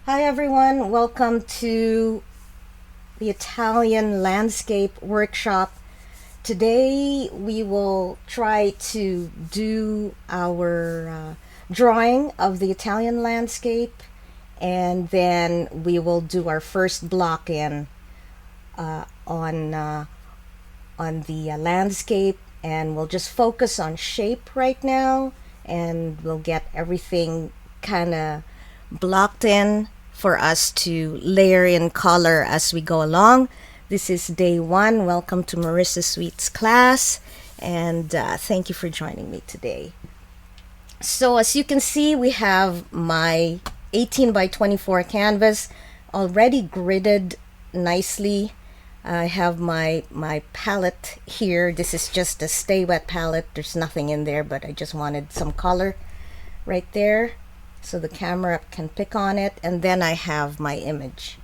Hi everyone, welcome to the Italian Landscape Workshop. Today we will try to do our drawing of the Italian landscape, and then we will do our first block in on the landscape, and we'll just focus on shape right now, and we'll get everything kind of blocked in for us to layer in color as we go along. This is day one. Welcome to Marissa Sweet's class, and thank you for joining me today. So as you can see, we have my 18 by 24 canvas already gridded nicely. I have my palette here. This is just a stay wet palette. There's nothing in there, but I just wanted some color right there so the camera can pick on it. And then I have my image.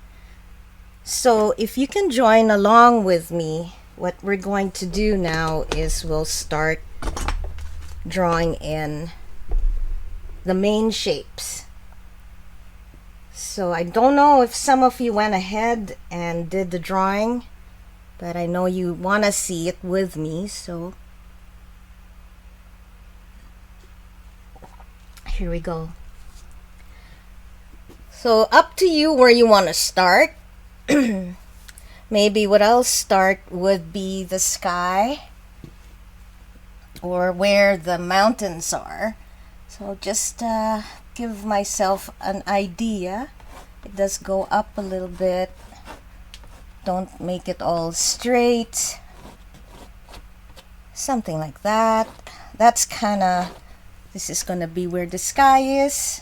So if you can join along with me, what we're going to do now is we'll start drawing in the main shapes. So I don't know if some of you went ahead and did the drawing, but I know you want to see it with me, so here we go. So up to you where you want to start. Maybe what I'll start would be the sky or where the mountains are. So just give myself an idea. It does go up a little bit. Don't make it all straight. Something like that. That's kind of, this is going to be where the sky is.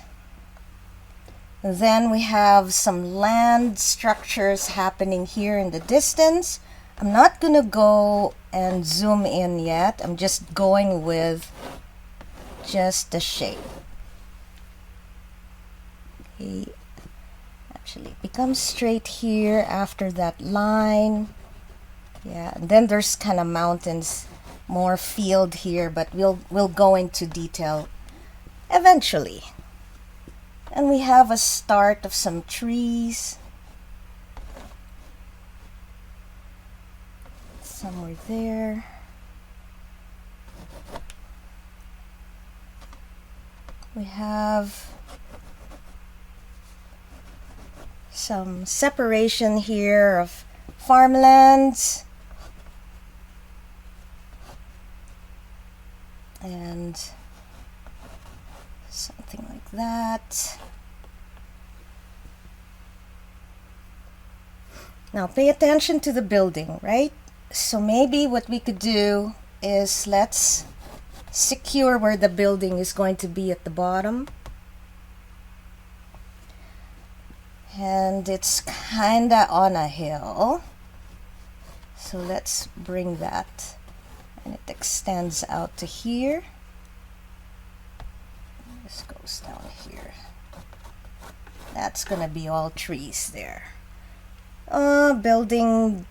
Then we have some land structures happening here in the distance. I'm not going to go and zoom in yet. I'm just going with just the shape. Okay. Actually, it becomes straight here after that line. Yeah, and then there's kind of mountains, more field here, but we'll go into detail eventually. And we have a start of some trees somewhere there. We have some separation here of farmlands and something like that. Now pay attention to the building, right? So maybe what we could do is let's secure where the building is going to be at the bottom. And it's kinda on a hill. So let's bring that. And it extends out to here. This goes down here. That's gonna be all trees there. Building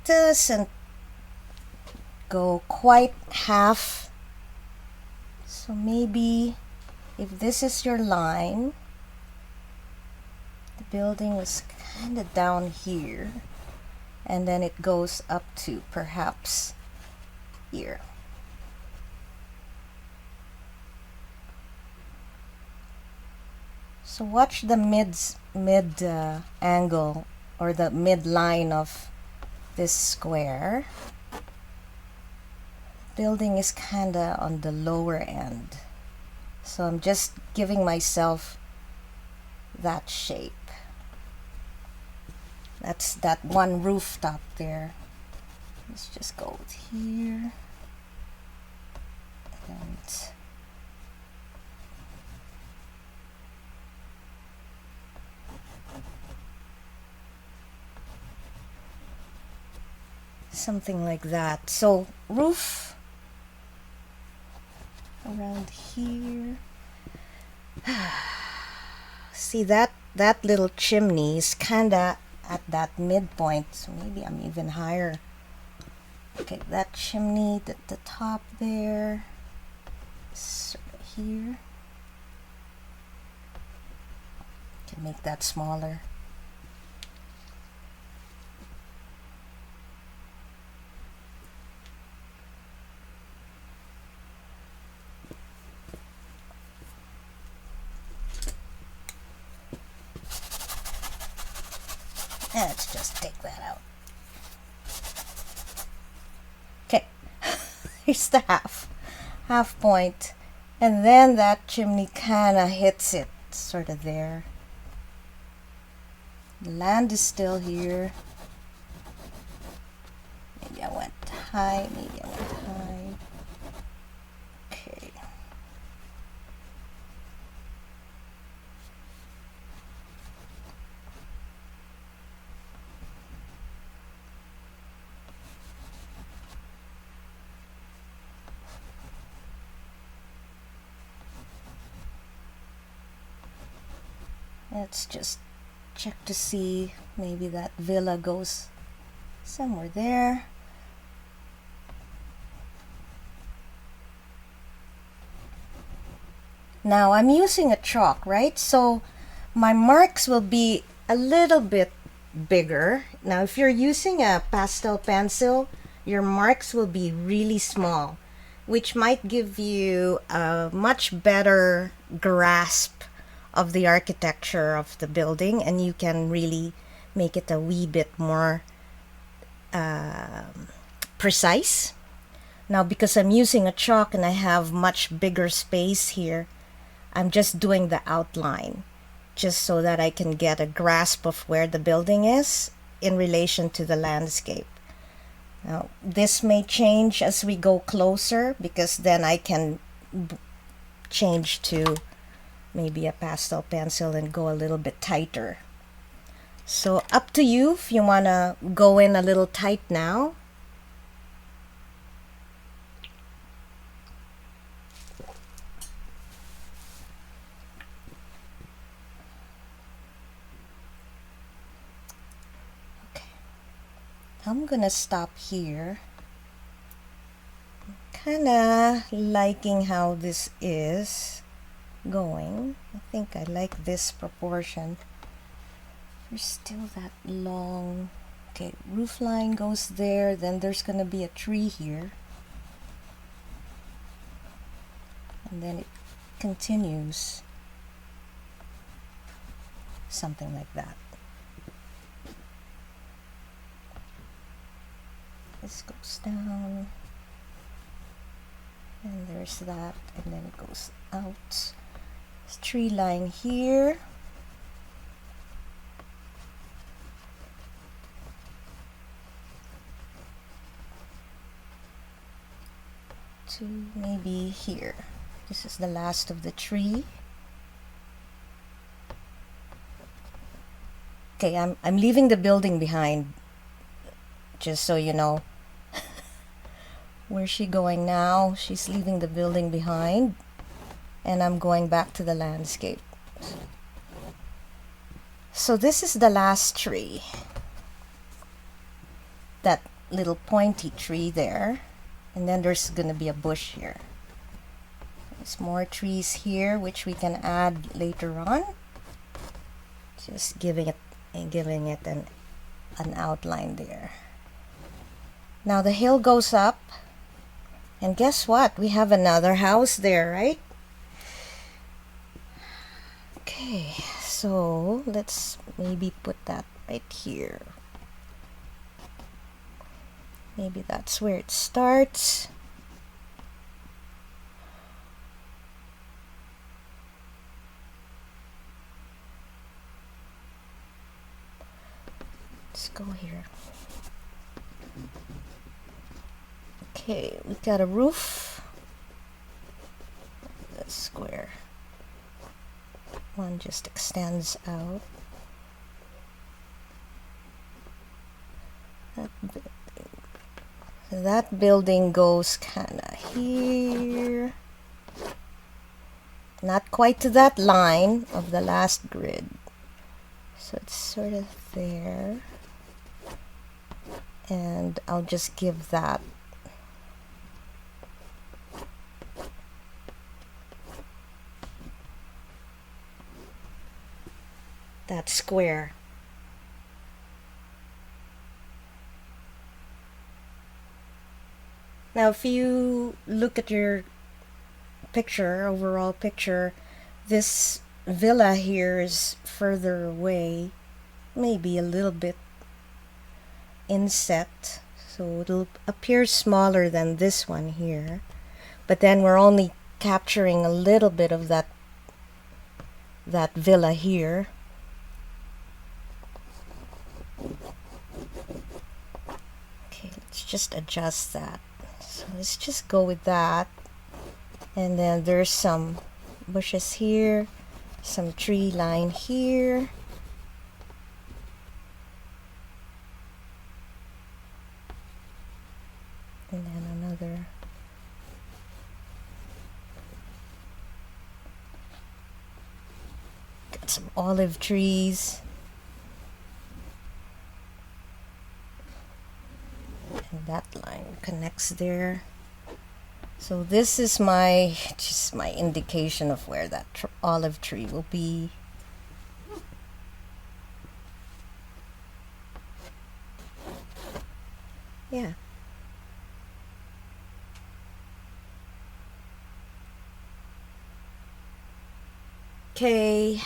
doesn't go quite half. So maybe if this is your line, the building was kind of down here, and then it goes up to perhaps here. So watch the mid angle or the midline of this square. Building is kind of on the lower end, so I'm just giving myself that shape. That's that one rooftop there. Let's just go with here and something like that. So roof around here. See that little chimney is kinda at that midpoint, so maybe I'm even higher. Okay, that chimney at the top there, sort of here. Can make that smaller. Let's just take that out. Okay, here's the half point, and then that chimney kind of hits it, sort of there. The land is still here. Maybe I went high, maybe I went high. Okay. Let's just check to see, maybe that villa goes somewhere there. Now I'm using a chalk, right? So my marks will be a little bit bigger. Now if you're using a pastel pencil, your marks will be really small, which might give you a much better grasp of the architecture of the building, and you can really make it a wee bit more precise. Now because I'm using a chalk and I have much bigger space here, I'm just doing the outline just so that I can get a grasp of where the building is in relation to the landscape. Now this may change as we go closer, because then I can change to maybe a pastel pencil and go a little bit tighter. So up to you if you want to go in a little tight now. Okay, I'm gonna stop here. Kind of liking how this is going. I think I like this proportion. There's still that long. Okay, roof line goes there, then there's gonna be a tree here, and then it continues something like that. This goes down, and there's that, and then it goes out. Tree line here, to maybe here. This is the last of the tree. Okay, I'm leaving the building behind, just so you know. Where's she going now? She's leaving the building behind, and I'm going back to the landscape. So this is the last tree, that little pointy tree there, and then there's gonna be a bush here. There's more trees here which we can add later on, just giving it an outline there. Now the hill goes up, and guess what? We have another house there, right? Okay, so let's maybe put that right here. Maybe that's where it starts. Let's go here. Okay, we got a roof. That's square. One just extends out. That building goes kind of here. Not quite to that line of the last grid. So it's sort of there. And I'll just give that that square. Now, if you look at your picture, overall picture, this villa here is further away, maybe a little bit inset, so it'll appear smaller than this one here, but then we're only capturing a little bit of that villa here. Okay, let's just adjust that. So let's just go with that. And then there's some bushes here, some tree line here. And then another. Got some olive trees. And that line connects there. So this is just my indication of where that olive tree will be. Yeah. Okay.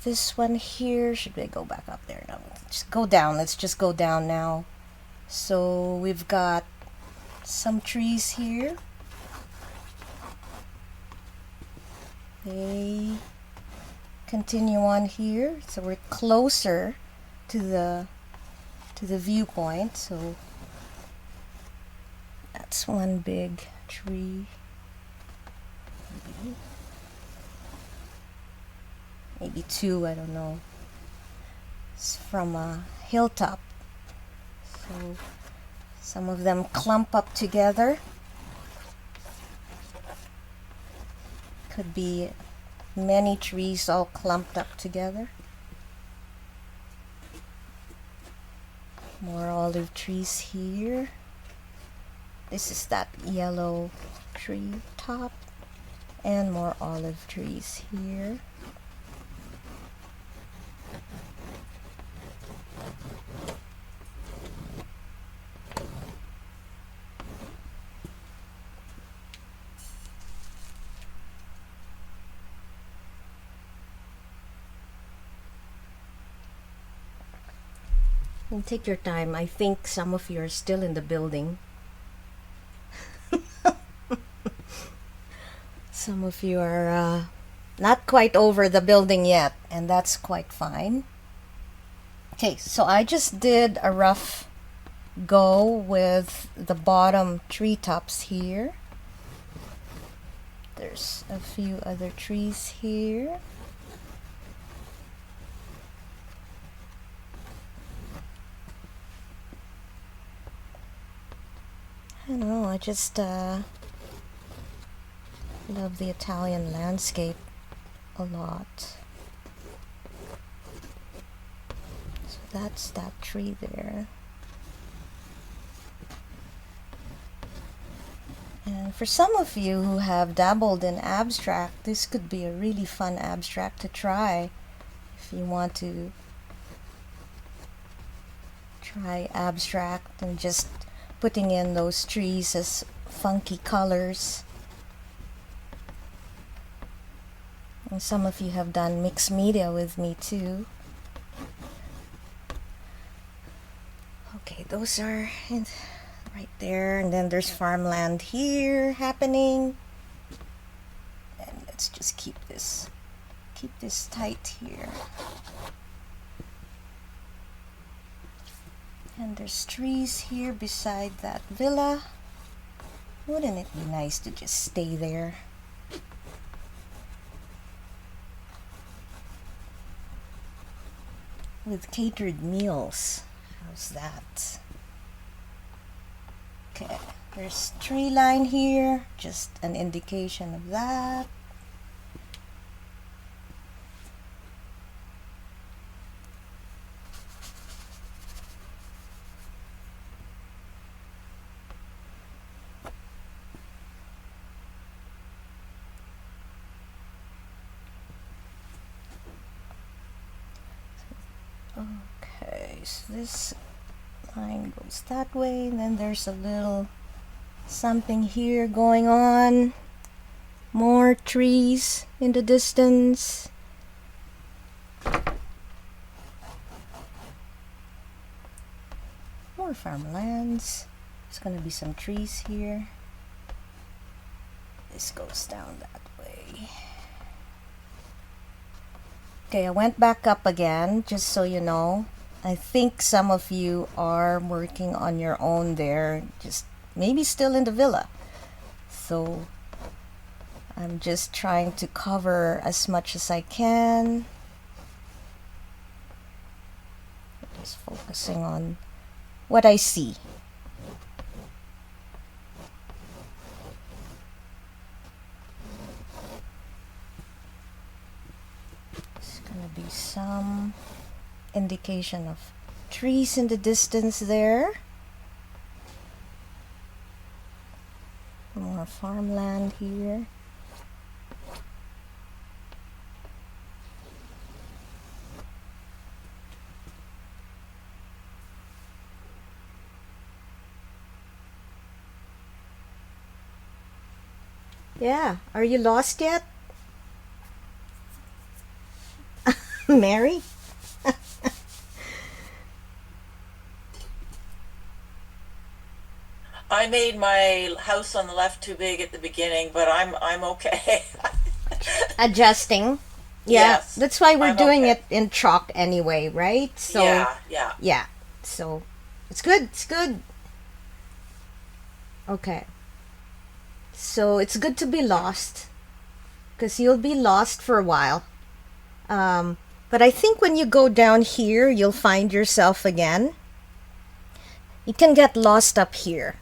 This one here, should we go back up there? No, just go down. Let's just go down now. So we've got some trees here. They continue on here, so we're closer to the viewpoint. So that's one big tree. Maybe two, I don't know. It's from a hilltop. So some of them clump up together. Could be many trees all clumped up together. More olive trees here. This is that yellow tree top. And more olive trees here. And take your time. I think some of you are still in the building. Some of you are not quite over the building yet, and that's quite fine. Okay, so I just did a rough go with the bottom treetops here. There's a few other trees here. I don't know, I just love the Italian landscape a lot. So that's that tree there. And for some of you who have dabbled in abstract, this could be a really fun abstract to try if you want to try abstract and just putting in those trees as funky colors. And some of you have done mixed media with me too. Okay, those are right there, and then there's farmland here happening. And let's just keep this tight here. And there's trees here beside that villa. Wouldn't it be nice to just stay there? With catered meals. How's that? Okay, there's tree line here, just an indication of that. Okay, so this line goes that way, and then there's a little something here going on. More trees in the distance. More farmlands. There's gonna be some trees here. This goes down that way. Okay, I went back up again, just so you know. I think some of you are working on your own there, just maybe still in the villa. So I'm just trying to cover as much as I can. Just focusing on what I see. There's gonna be some indication of trees in the distance there. More farmland here. Yeah, are you lost yet? Mary? I made my house on the left too big at the beginning, but I'm okay. Adjusting. Yeah, Yes, that's why we're I'm doing okay. it in chalk anyway, right? So, Yeah, yeah. yeah. So, it's good. It's good. Okay. So, it's good to be lost because you'll be lost for a while. Um, but I think when you go down here, you'll find yourself again. You can get lost up here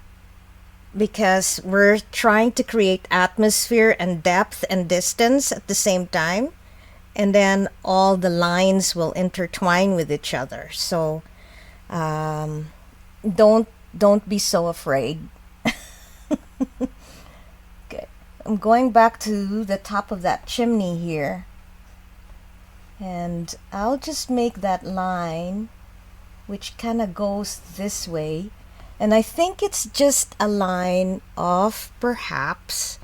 because we're trying to create atmosphere and depth and distance at the same time, and then all the lines will intertwine with each other. So um, don't be so afraid. Okay, I'm going back to the top of that chimney here, and I'll just make that line which kind of goes this way. And I think it's just a line of, perhaps,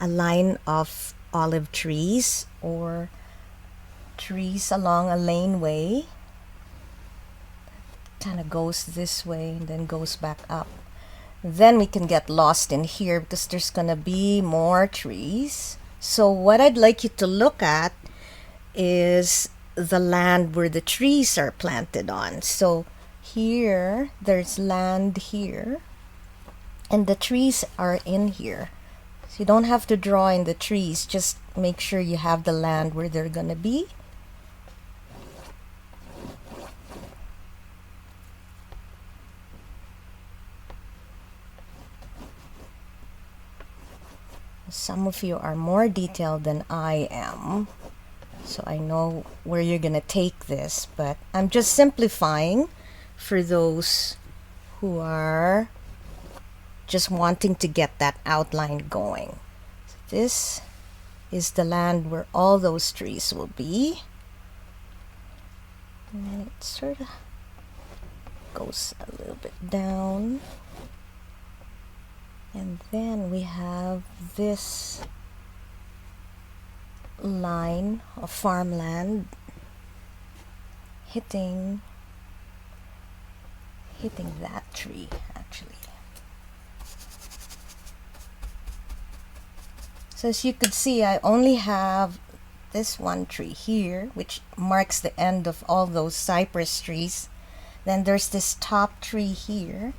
a line of olive trees or trees along a laneway. Kind of goes this way and then goes back up. Then we can get lost in here because there's going to be more trees. So what I'd like you to look at is the land where the trees are planted on. So here, there's land here, and the trees are in here. So you don't have to draw in the trees, just make sure you have the land where they're gonna be. Some of you are more detailed than I am, so I know where you're gonna take this, but I'm just simplifying for those who are just wanting to get that outline going. So this is the land where all those trees will be. And then it sort of goes a little bit down. And then we have this line of farmland hitting that tree, actually. So as you could see, I only have this one tree here, which marks the end of all those cypress trees. Then there's this top tree here.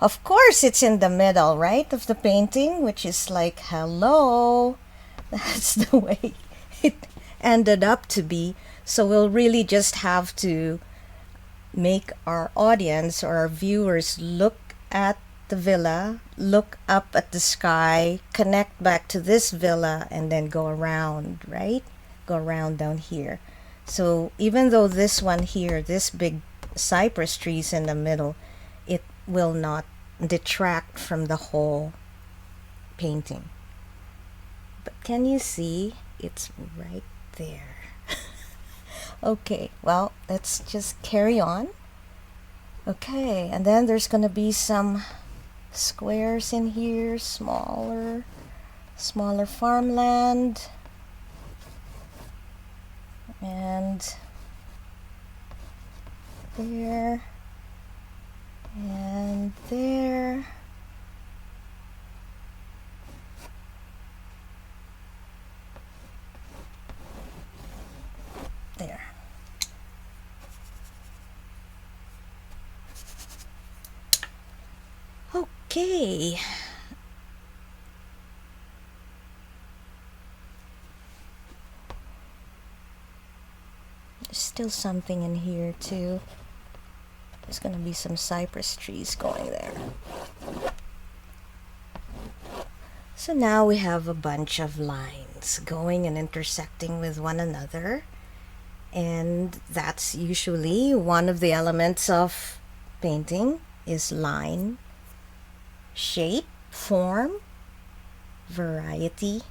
Of course, it's in the middle, right, of the painting, which is like, hello. That's the way it ended up to be. So we'll really just have to make our audience or our viewers look at the villa, look up at the sky, connect back to this villa, and then go around, right? Go around down here. So even though this one here, this big cypress tree is in the middle, it will not detract from the whole painting. But can you see? It's right there. Okay, well, let's just carry on. Okay, and then there's gonna be some squares in here, smaller farmland, and there, and there. There. Okay. There's still something in here too. There's gonna be some cypress trees going there. So now we have a bunch of lines going and intersecting with one another. And that's usually one of the elements of painting is line, shape, form, variety,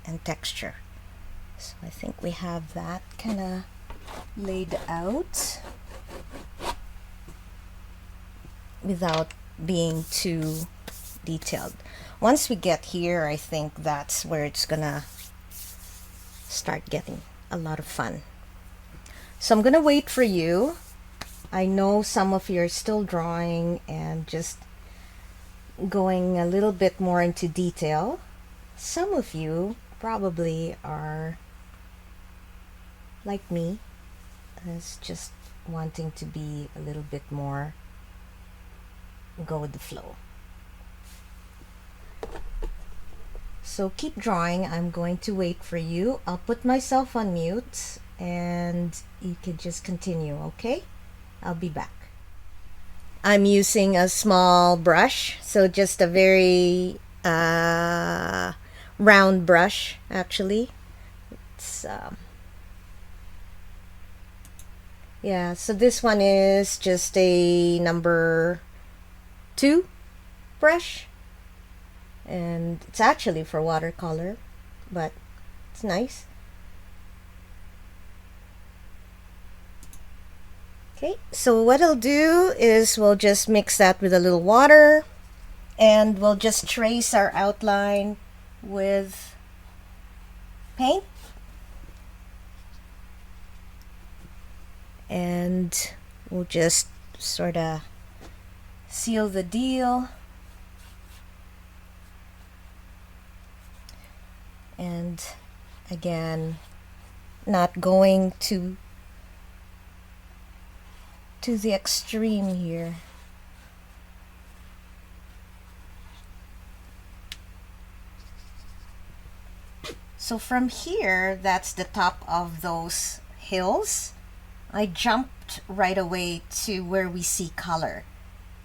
and texture. So I think we have that kind of laid out without being too detailed. Once we get here, I think that's where it's gonna start getting a lot of fun. So I'm gonna wait for you. I know some of you are still drawing and just going a little bit more into detail. Some of you probably are like me, is just wanting to be a little bit more go with the flow. So keep drawing. I'm going to wait for you. I'll put myself on mute and you can just continue, okay? I'll be back. I'm using a small brush, so just a very round brush actually. It's yeah, so this one is just a number 2 brush, and it's actually for watercolor, but it's nice. Okay, so what I'll do is we'll just mix that with a little water and we'll just trace our outline with paint. And we'll just sort of seal the deal. And again, not going to the extreme here. So from here, that's the top of those hills. I jumped right away to where we see color.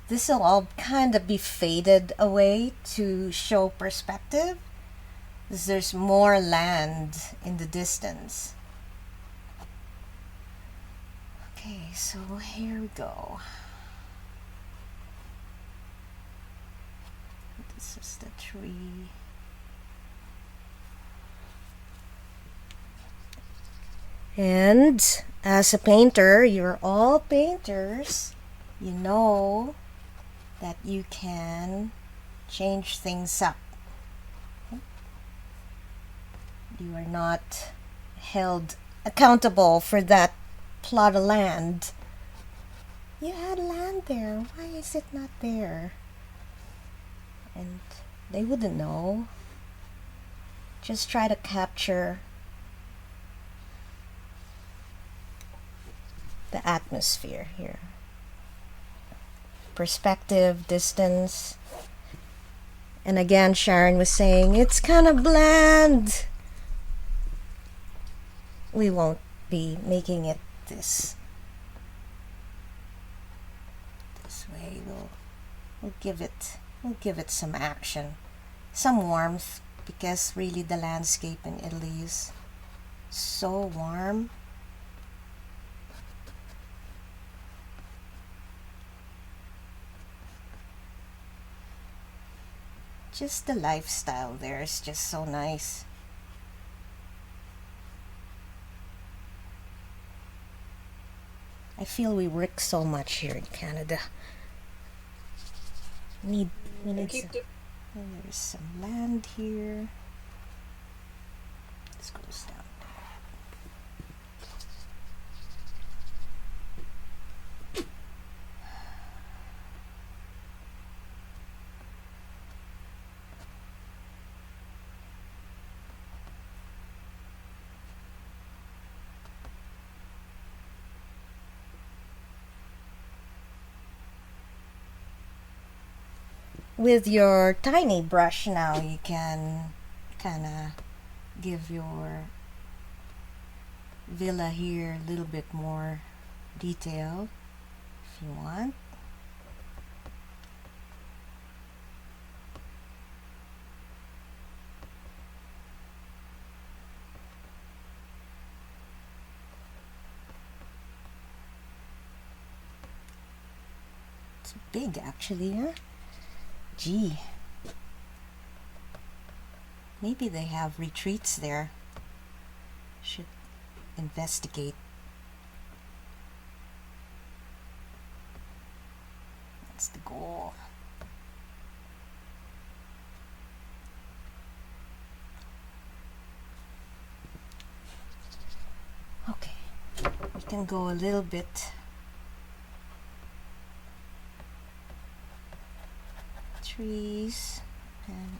This will all kind of be faded away to show perspective, because there's more land in the distance. Okay, so here we go. This is the tree. And as a painter, you're all painters, you know that you can change things up. You are not held accountable for that plot of land. You had land there, why is it not there? And they wouldn't know. Just try to capture the atmosphere here. Perspective, distance. And again, Sharon was saying, it's kind of bland. We won't be making it this way. We'll give it some action, some warmth, because really the landscape in Italy is so warm. Just the lifestyle there is just so nice. I feel we work so much here in Canada. We need some, there's some land here. Let's go down. With your tiny brush now, you can kind of give your villa here a little bit more detail if you want. It's big actually, huh? Gee, maybe they have retreats there. Should investigate. That's the goal. Okay, we can go a little bit trees and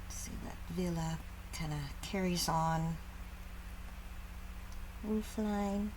see that villa kind of carries on. Roof line.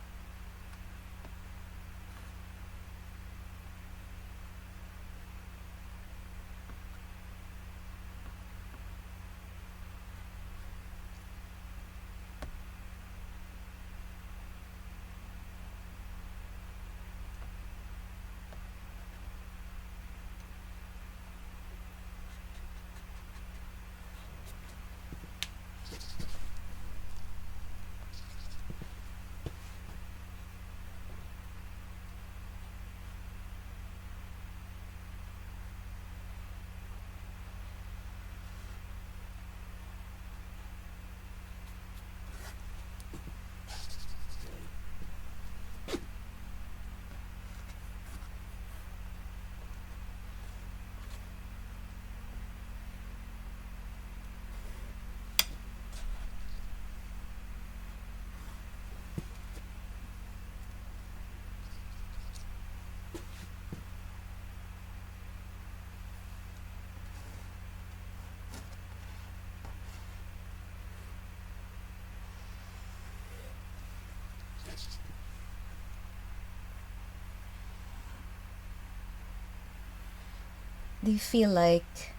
Do you feel like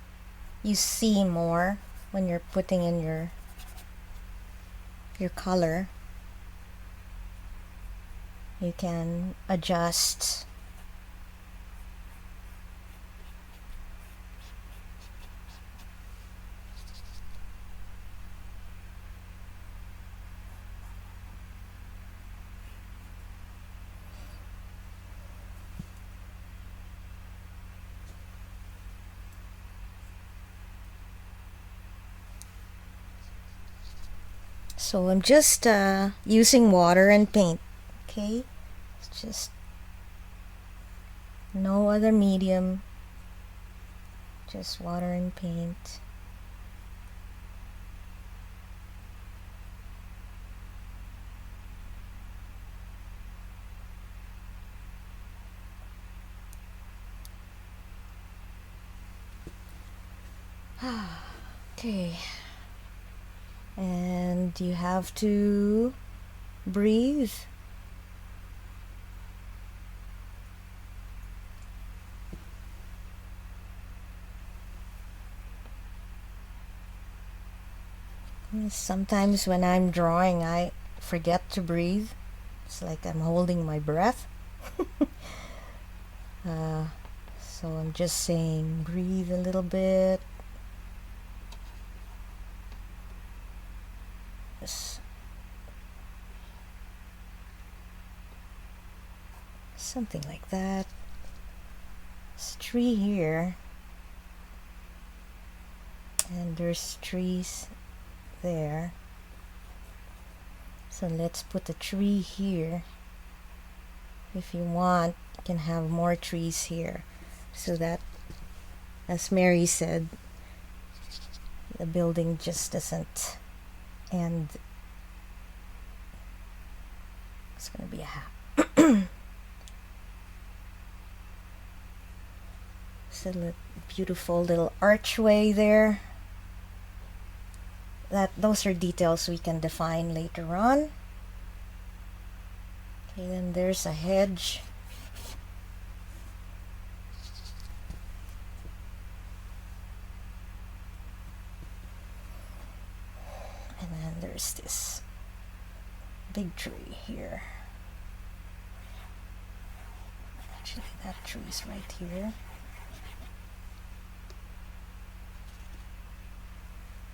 you see more when you're putting in your color? You can adjust so I'm just using water and paint, okay? It's just no other medium, just water and paint. Okay, and you have to breathe. Sometimes when I'm drawing, I forget to breathe. It's like I'm holding my breath. So I'm just saying, breathe a little bit. Something like that. This tree here, And there's trees there. So let's put a tree here. If you want, you can have more trees here, so that, as Mary said, the building just doesn't end. It's gonna be a it's a beautiful little archway there. Those are details we can define later on. Okay, then there's a hedge. And then there's this big tree here. Actually, that tree's right here.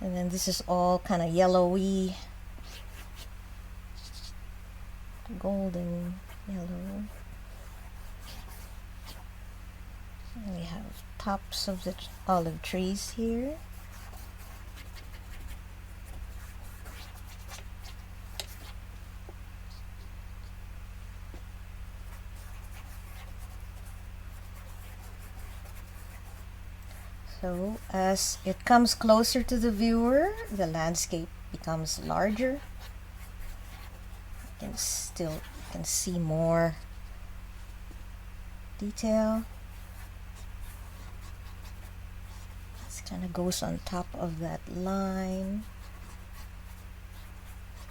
And then this is all kind of yellowy, golden yellow. And we have tops of the olive trees here. So as it comes closer to the viewer, the landscape becomes larger. You can see more detail. This kind of goes on top of that line.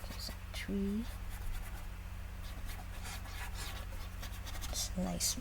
There's a tree. It's nice.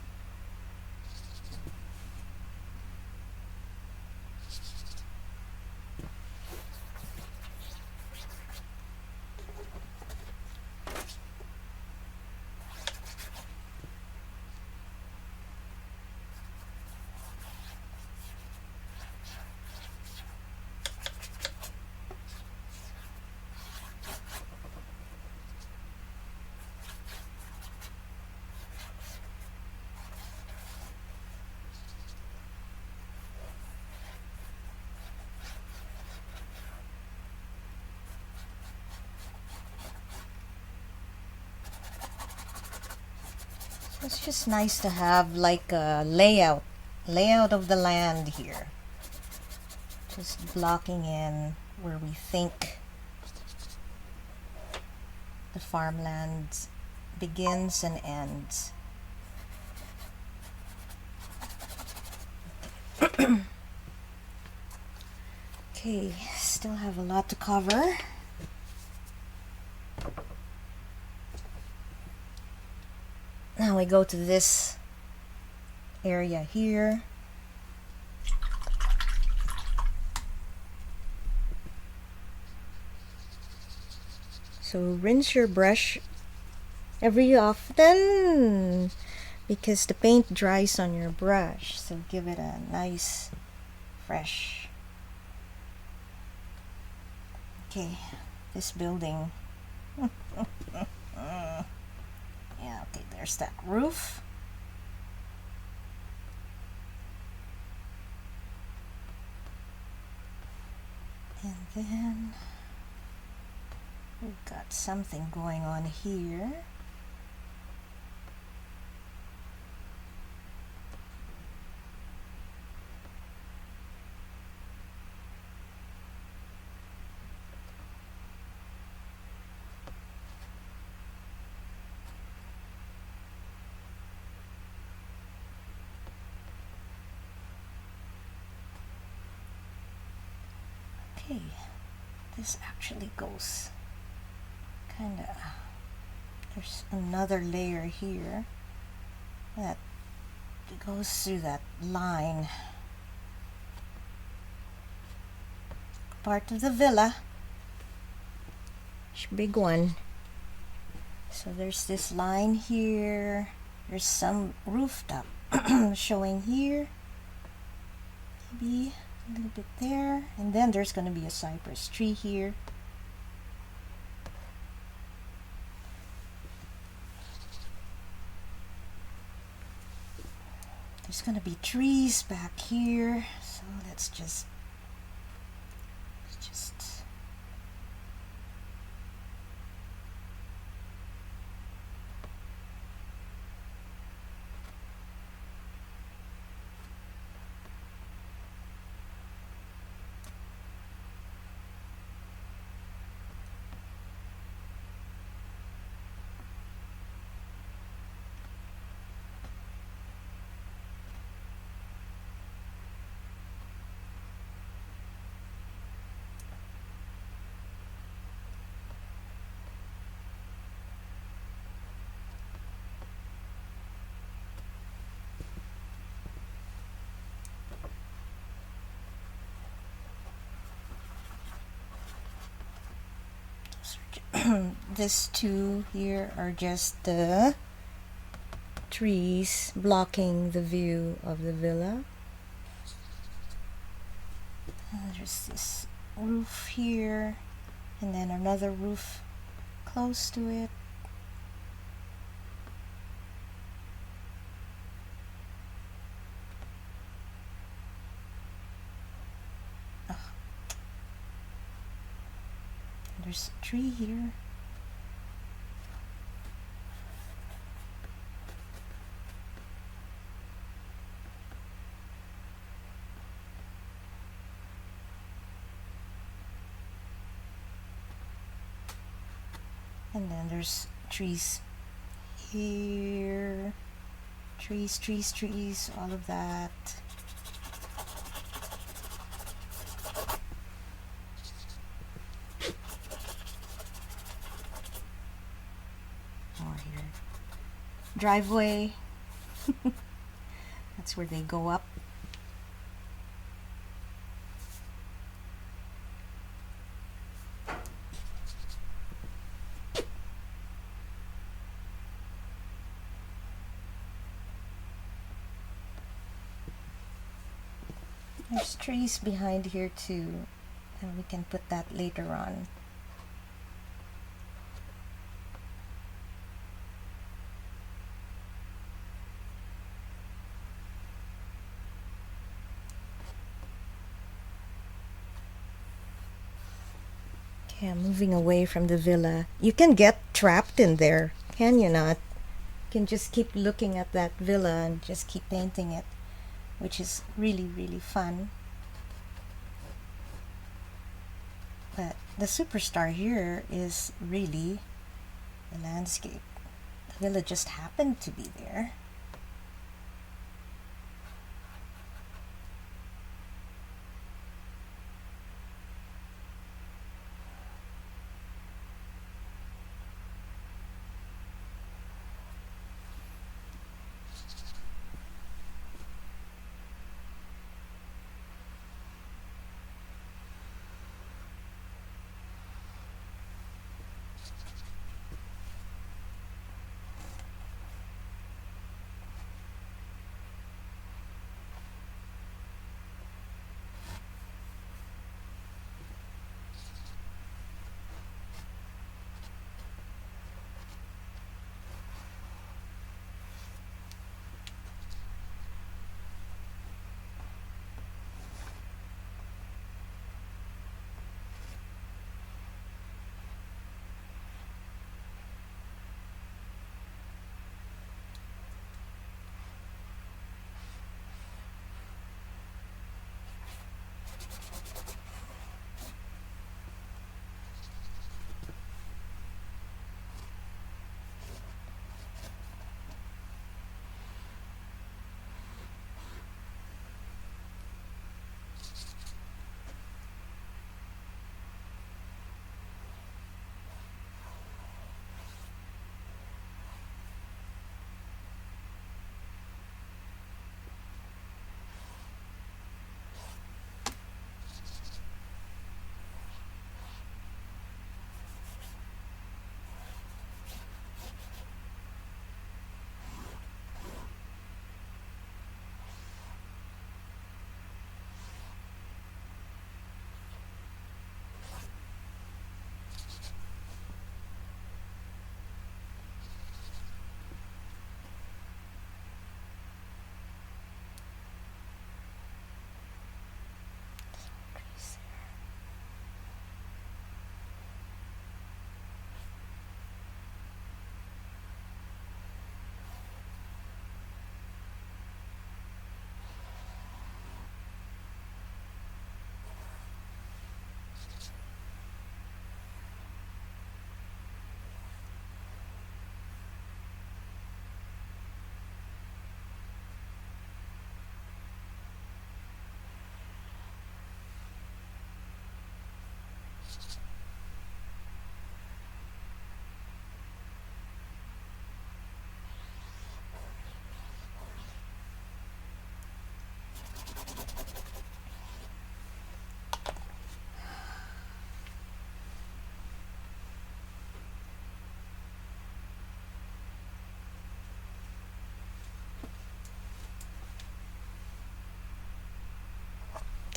It's just nice to have like a layout of the land here. Just blocking in where we think the farmland begins and ends. Okay, still have a lot to cover. Now we go to this area here. So rinse your brush every often because the paint dries on your brush. So give it a nice fresh. Okay, this building. Yeah, okay, there's that roof. And then we've got something going on here. Okay, this actually goes kind of, there's another layer here that goes through that line. Part of the villa. It's a big one. So there's this line here. There's some rooftop showing here. Maybe a little bit there. And then there's going to be a cypress tree here. There's going to be trees back here. So let's just These two here are just the trees blocking the view of the villa. There's this roof here, and then another roof close to it. There's a tree here. And then there's trees here. Trees, all of that. More here. Driveway. That's where they go up. There's trees behind here too, and we can put that later on. Okay, I'm moving away from the villa. You can get trapped in there, can you not? You can just keep looking at that villa and just keep painting it, which is really, really fun. But the superstar here is really the landscape. The villa just happened to be there.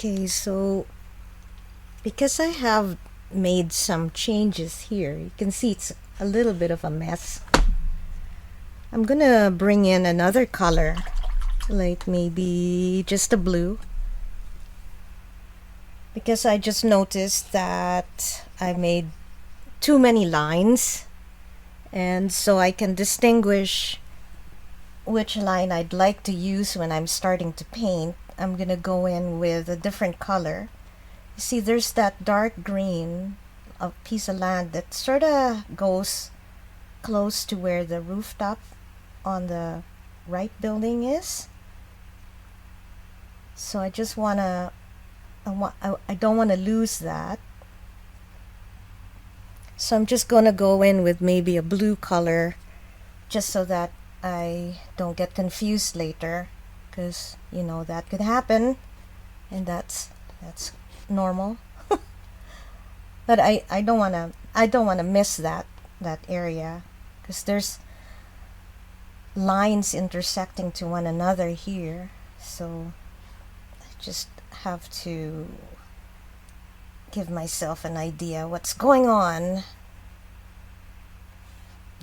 Okay, so because I have made some changes here, you can see it's a little bit of a mess. I'm gonna bring in another color, like maybe just a blue, because I just noticed that I made too many lines, and so I can distinguish which line I'd like to use when I'm starting to paint. I'm gonna go in with a different color. You see, there's that dark green of piece of land that sort of goes close to where the rooftop on the right building is. So I just wanna, I don't want to lose that. So I'm just gonna go in with maybe a blue color, just so that I don't get confused later, because you know that could happen, and that's normal. But I don't wanna miss that area, because there's lines intersecting to one another here, so I just have to give myself an idea what's going on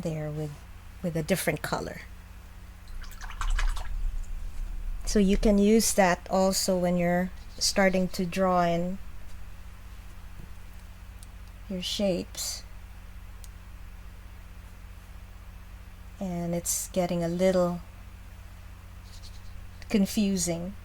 there with a different color. So you can use that also when you're starting to draw in your shapes and it's getting a little confusing.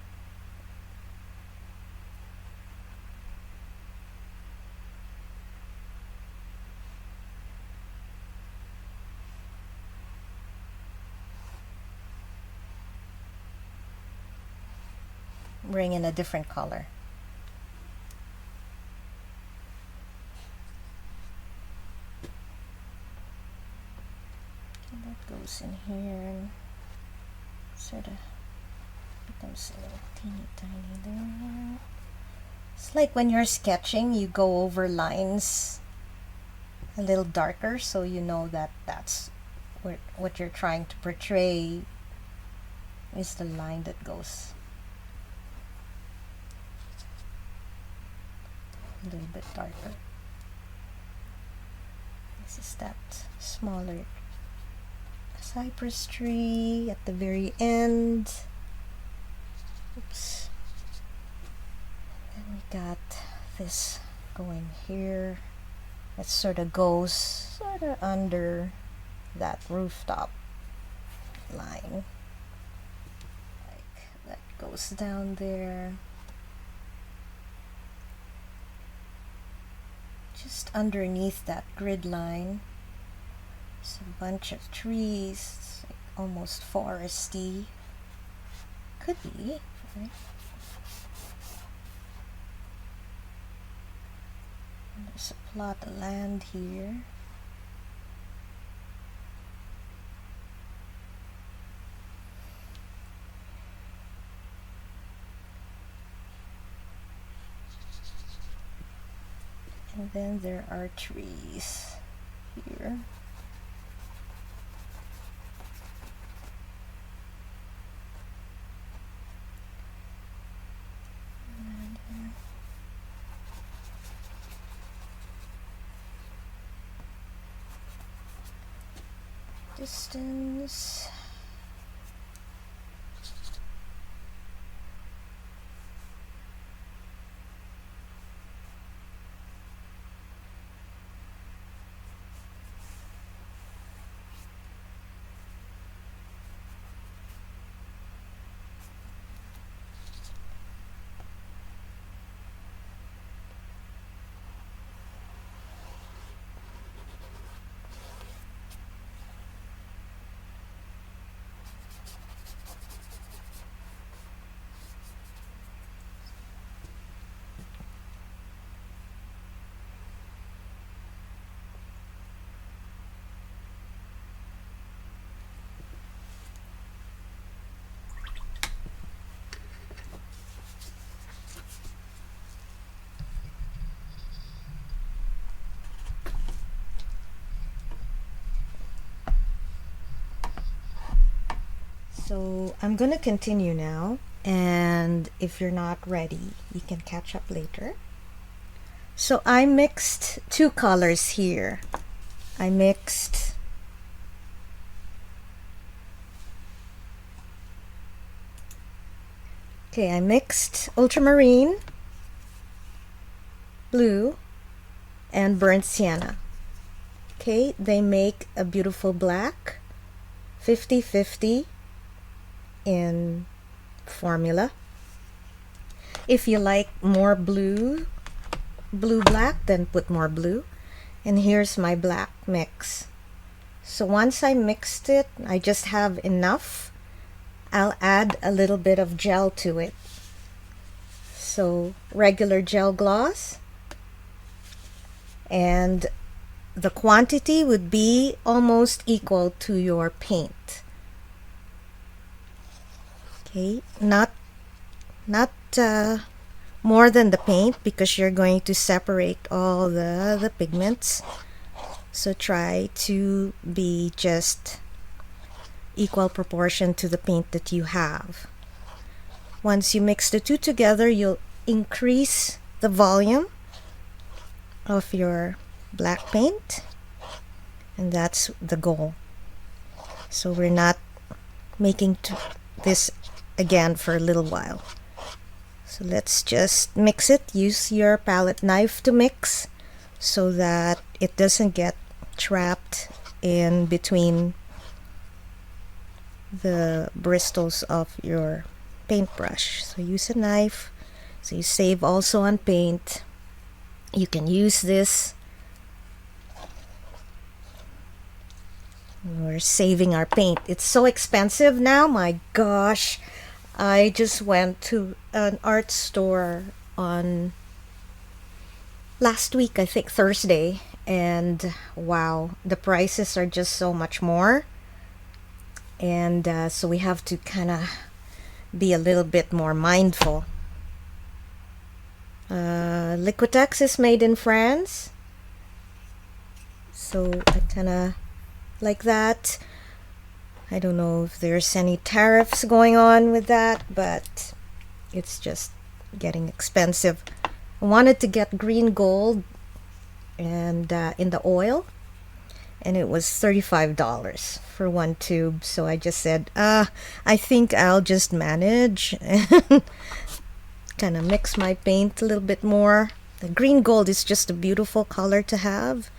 Bring in a different color. Okay, that goes in here and sort of becomes a little teeny tiny there. It's like when you're sketching, you go over lines a little darker so you know that that's what you're trying to portray is the line that goes a little bit darker. This is that smaller cypress tree at the very end. Oops. Then we got this going here. That sort of goes sort of under that rooftop line. Like that goes down there. Just underneath that grid line, there's a bunch of trees. It's like almost foresty. Could be, right? And there's a plot of land here. And then there are trees here. And distance. So I'm gonna continue now, and if you're not ready, you can catch up later. So I mixed two colors here. I mixed ultramarine, blue, and burnt sienna. Okay, they make a beautiful black, 50-50 in formula. If you like more blue black, then put more blue. And here's my black mix. So once I mixed it, I just have enough. I'll add a little bit of gel to it. So regular gel gloss, and the quantity would be almost equal to your paint. Okay, not more than the paint, because you're going to separate all the pigments. So try to be just equal proportion to the paint that you have. Once you mix the two together, you'll increase the volume of your black paint, and that's the goal. So we're not making this again for a little while. So let's just mix it. Use your palette knife to mix so that it doesn't get trapped in between the bristles of your paintbrush. So use a knife so you save also on paint. You can use this. We're saving our paint. It's so expensive now, my gosh. I just went to an art store on last week, I think Thursday, and wow, the prices are just so much more. And so we have to kind of be a little bit more mindful. Liquitex is made in France, so I kind of like that. I don't know if there's any tariffs going on with that, but it's just getting expensive. I wanted to get green gold and in the oil, and it was $35 for one tube. So I just said, I think I'll just manage and kind of mix my paint a little bit more. The green gold is just a beautiful color to have,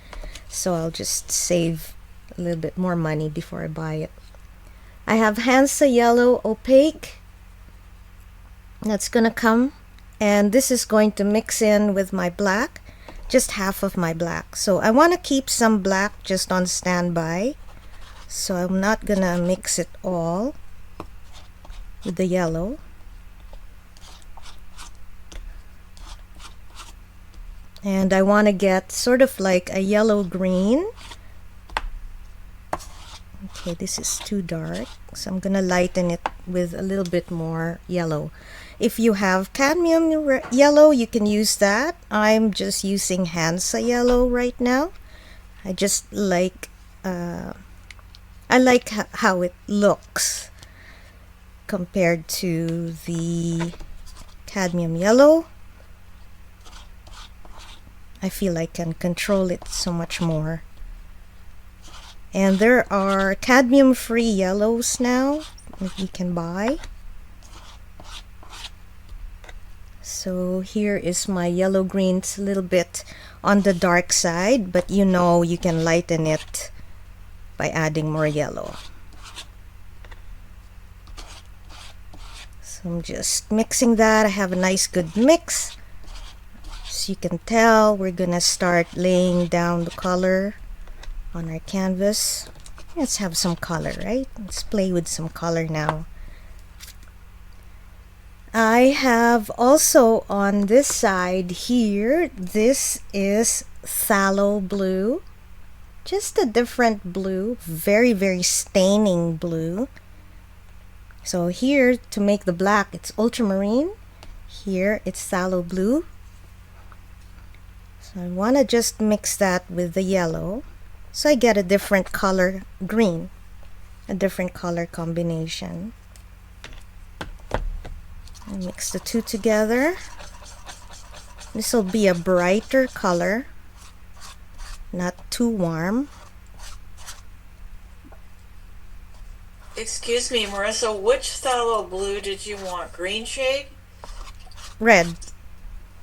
so I'll just save a little bit more money before I buy it. I have Hansa yellow opaque that's gonna come, and this is going to mix in with my black, just half of my black. So I want to keep some black just on standby, so I'm not gonna mix it all with the yellow. And I want to get sort of like a yellow green. Okay, this is too dark, so I'm gonna lighten it with a little bit more yellow. If you have cadmium yellow, you can use that. I'm just using Hansa yellow right now. I just like I like how it looks compared to the cadmium yellow. I feel I can control it so much more. And there are cadmium free yellows now that you can buy. So here is my yellow green. It's a little bit on the dark side, but you know you can lighten it by adding more yellow. So I'm just mixing that. I have a nice good mix. As you can tell, we're gonna start laying down the color on our canvas. Let's have some color, right? Let's play with some color now. I have also on this side here, this is phthalo blue, just a different blue, very, very staining blue. So here, to make the black, it's ultramarine. Here, it's phthalo blue. So I want to just mix that with the yellow, so I get a different color green, a different color combination. And mix the two together. This will be a brighter color, not too warm. Excuse me, Marissa, which phthalo blue did you want? Green shade? Red.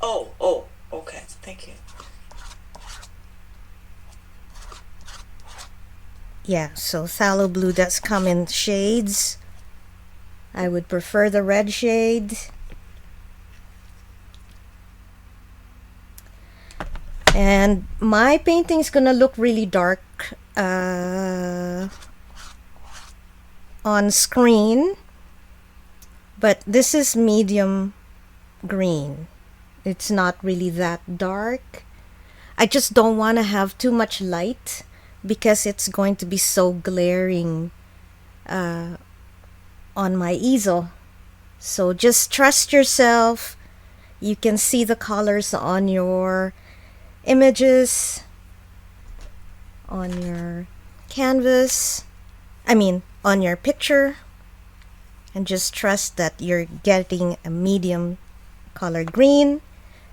Oh, okay. Thank you. Yeah, so phthalo blue does come in shades. I would prefer the red shade. And my painting is gonna look really dark on screen, but this is medium green. It's not really that dark. I just don't want to have too much light because it's going to be so glaring on my easel. So just trust yourself. You can see the colors on your images, on your canvas, on your picture, and just trust that you're getting a medium color green,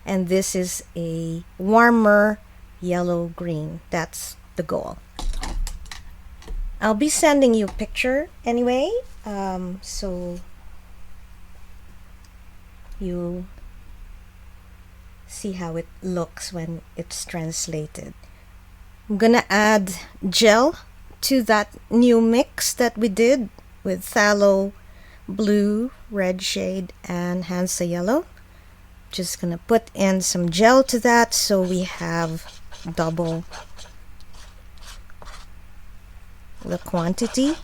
and this is a warmer yellow green. That's the goal. I'll be sending you a picture anyway, so you see how it looks when it's translated. I'm gonna add gel to that new mix that we did with phthalo blue, red shade, and Hansa yellow. Just gonna put in some gel to that so we have double the quantity,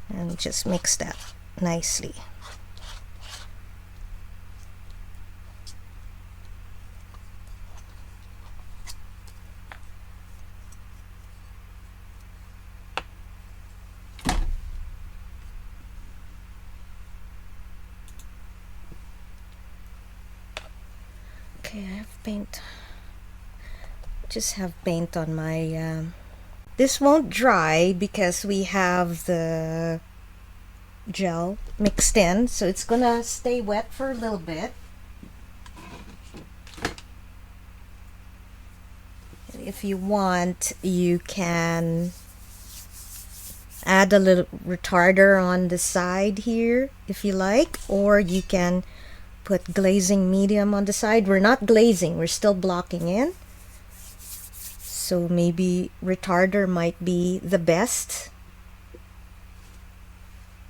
and just mix that nicely. Okay, I have paint. Just have paint on my this won't dry because we have the gel mixed in, so it's gonna stay wet for a little bit. If you want, you can add a little retarder on the side here if you like, or you can put glazing medium on the side. We're not glazing, we're still blocking in, so maybe retarder might be the best,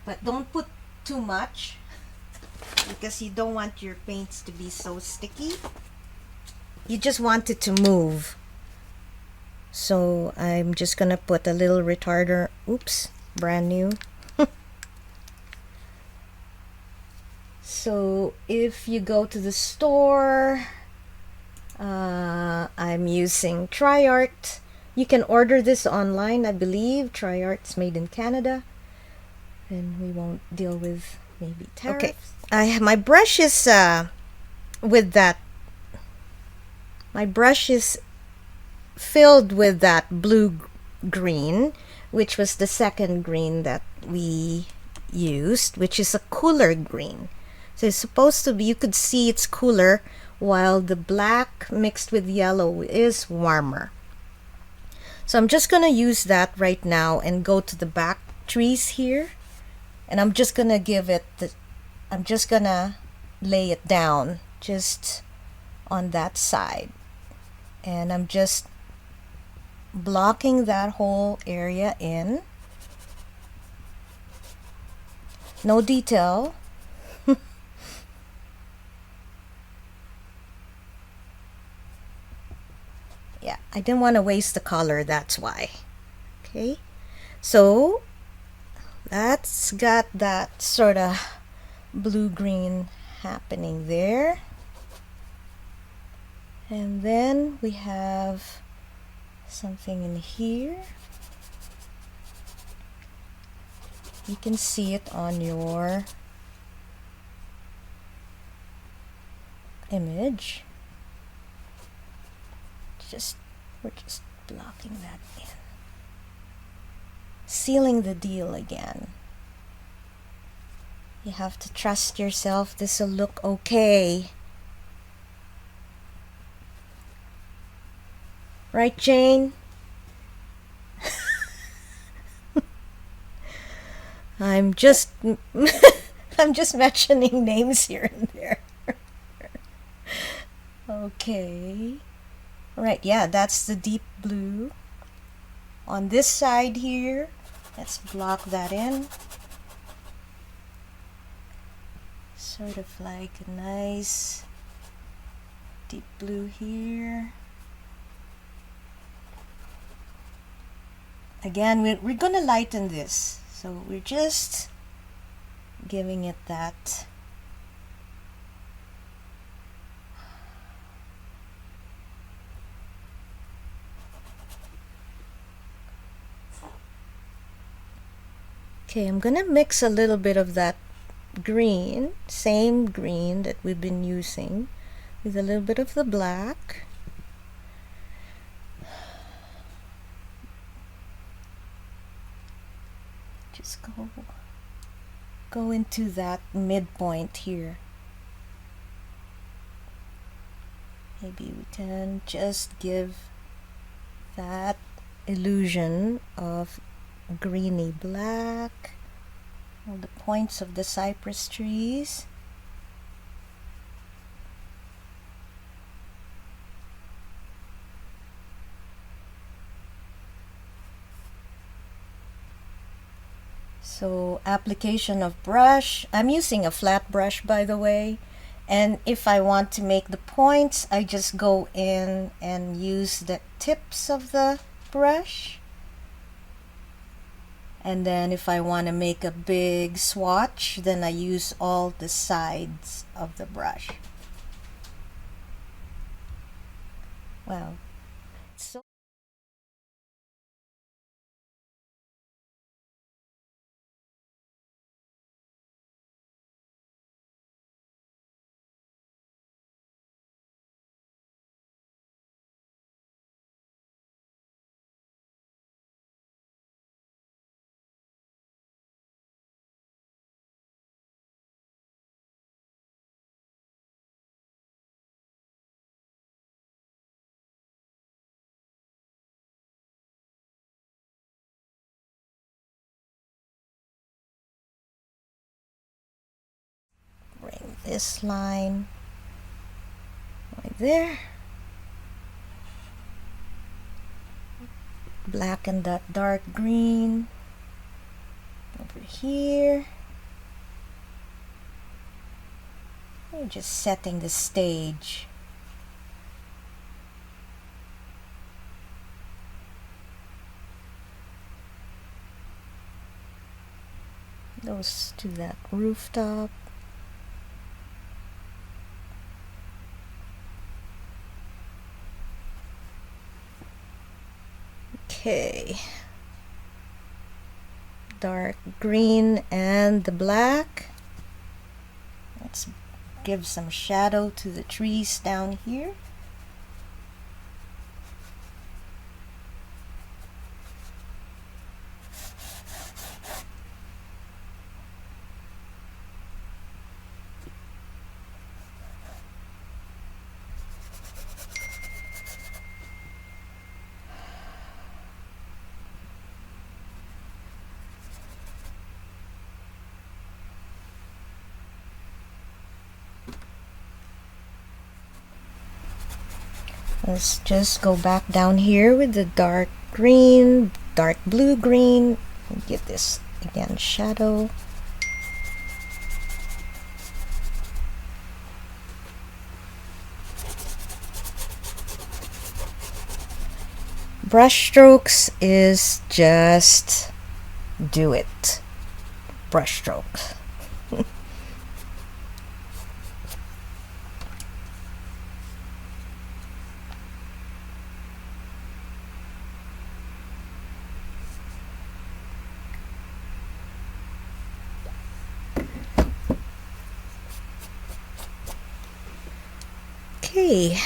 but don't put too much because you don't want your paints to be so sticky. You just want it to move. So I'm just gonna put a little retarder. Oops, brand new. So if you go to the store, I'm using TriArt. You can order this online, I believe. TriArt's made in Canada, and we won't deal with maybe tariffs. Okay, I have my brush is with that. My brush is filled with that blue green, which was the second green that we used, which is a cooler green. So it's supposed to be, you could see it's cooler, while the black mixed with yellow is warmer. So I'm just gonna use that right now and go to the back trees here, and I'm just gonna I'm just gonna lay it down just on that side, and I'm just blocking that whole area in. No detail. Yeah, I didn't want to waste the color, that's why. Okay, so that's got that sort of blue-green happening there. And then we have something in here. You can see it on your image. We're just blocking that in. Sealing the deal again. You have to trust yourself. This will look okay. Right, Jane? I'm just I'm just mentioning names here and there. Okay. Right, yeah, that's the deep blue. On this side here, let's block that in. Sort of like a nice deep blue here. Again, we're gonna lighten this, so we're just giving it that okay. I'm gonna mix a little bit of that green, same green that we've been using, with a little bit of the black. Just go into that midpoint here. Maybe we can just give that illusion of greeny black on the points of the cypress trees. So application of brush, I'm using a flat brush, by the way, and if I want to make the points, I just go in and use the tips of the brush. And then if I want to make a big swatch, then I use all the sides of the brush. Wow. So bring this line right there. Blacken that dark green over here. We're just setting the stage. Goes to that rooftop. Okay. Dark green and the black. Let's give some shadow to the trees down here. Let's just go back down here with the dark green, dark blue green, and give this again shadow. Brush strokes is just do it. Brush strokes. Okay,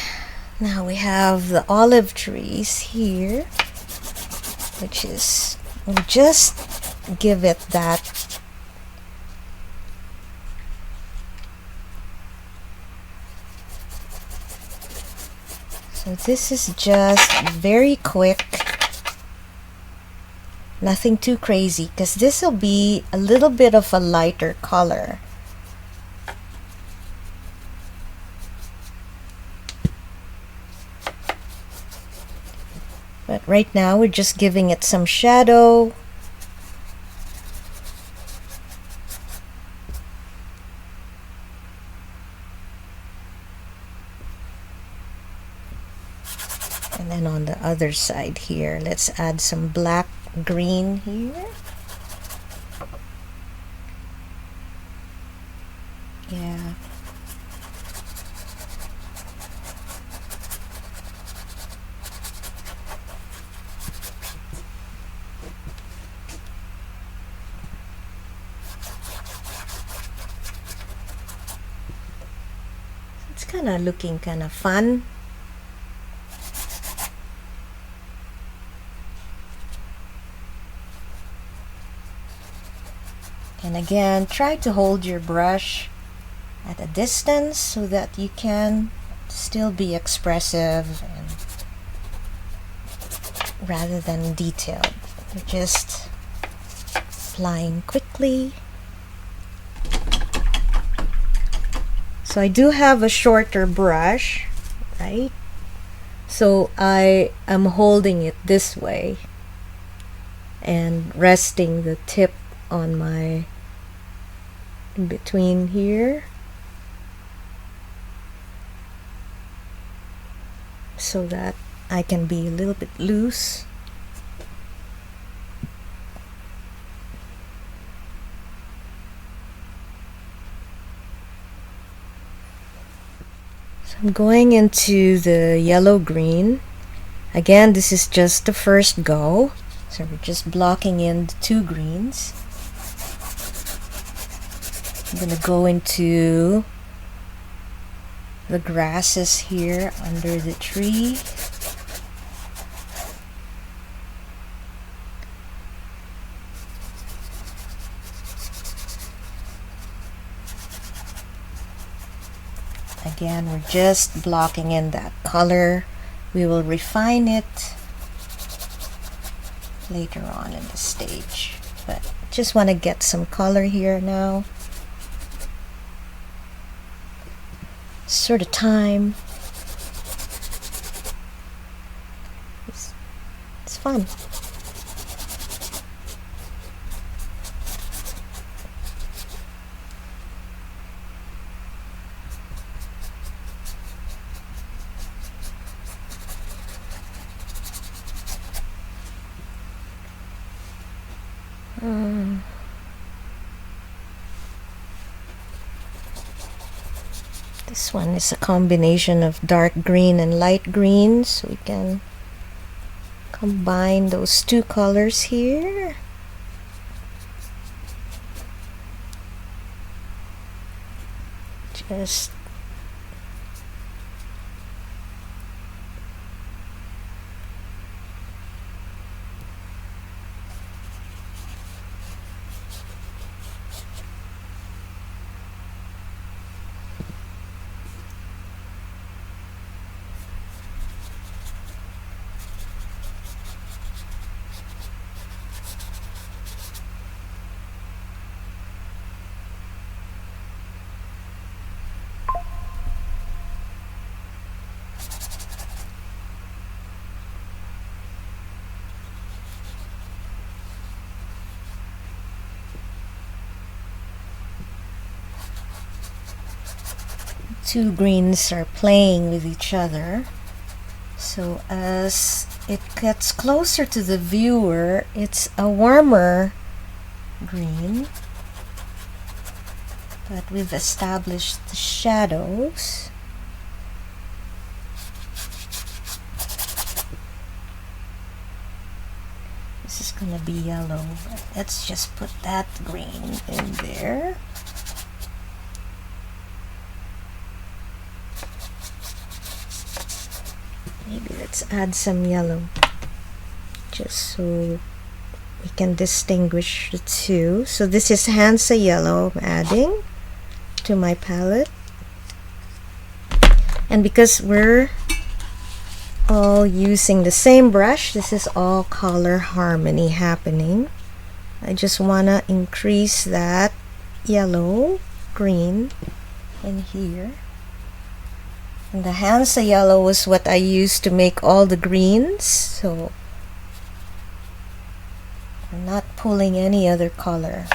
now we have the olive trees here, which is, we'll just give it that So this is just very quick, nothing too crazy, because this will be a little bit of a lighter color. But right now we're just giving it some shadow. And then on the other side here, let's add some black green here. Yeah. It's kind of looking kind of fun. And again, try to hold your brush at a distance so that you can still be expressive and rather than detailed. You're just applying quickly. So I do have a shorter brush, right? So I am holding it this way and resting the tip on my in between here, so that I can be a little bit loose. So I'm going into the yellow green. Again, this is just the first go. So we're just blocking in the two greens. I'm gonna go into the grasses here under the tree. Again, we're just blocking in that color. We will refine it later on in the stage, but just want to get some color here now. Sort of time. It's fun. This one is a combination of dark green and light green, so we can combine those two colors here. Just two greens are playing with each other. So as it gets closer to the viewer, it's a warmer green, but we've established the shadows. This is gonna be yellow. Let's just put that green in there. Maybe let's add some yellow, just so we can distinguish the two. So this is Hansa yellow I'm adding to my palette. And because we're all using the same brush. This is all color harmony happening. I just want to increase that yellow, green in here. And the Hansa yellow was what I used to make all the greens, so I'm not pulling any other color.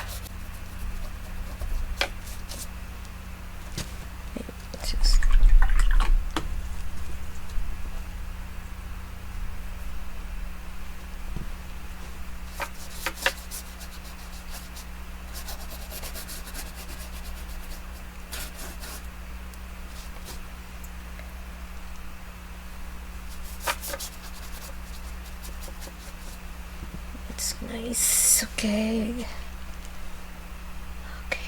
It's nice. Okay. Okay.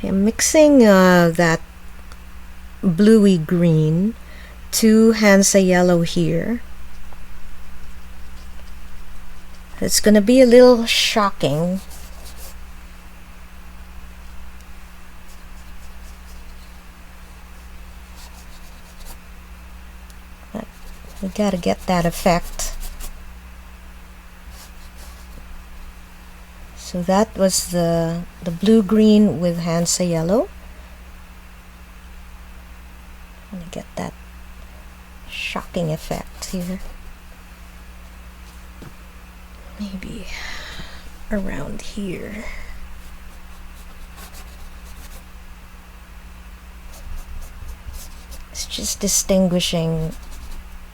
I'm mixing that bluey green to Hansa yellow here. It's gonna be a little shocking. We gotta get that effect. So that was the blue-green with Hansa yellow. I'm gonna get that shocking effect here. Maybe around here. It's just distinguishing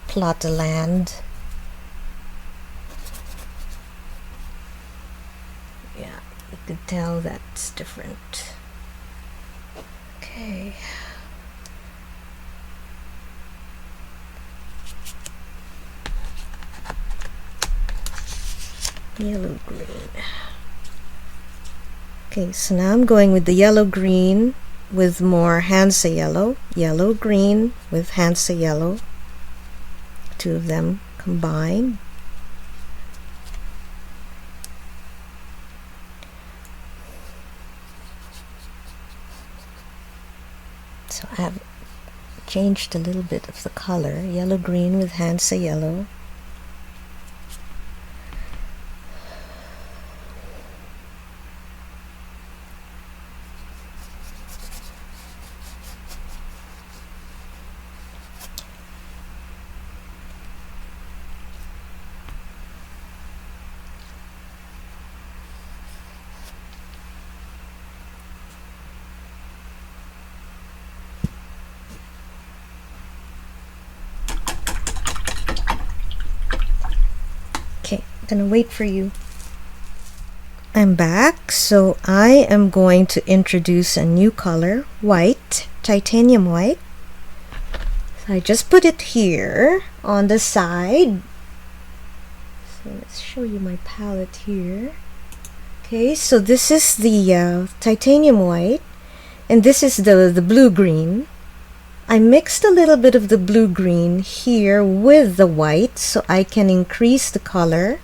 plot of land. Yeah, you could tell that's different. Okay. Yellow green. Okay, so now I'm going with the yellow green with more Hansa yellow. Yellow green with Hansa yellow. Two of them combined. So I have changed a little bit of the color. Yellow green with Hansa yellow. Gonna wait for you. I'm back, so I am going to introduce a new color, white, titanium white. So I just put it here on the side. So let's show you my palette here. Okay, so this is the titanium white, and this is the blue-green. I mixed a little bit of the blue-green here with the white so I can increase the color.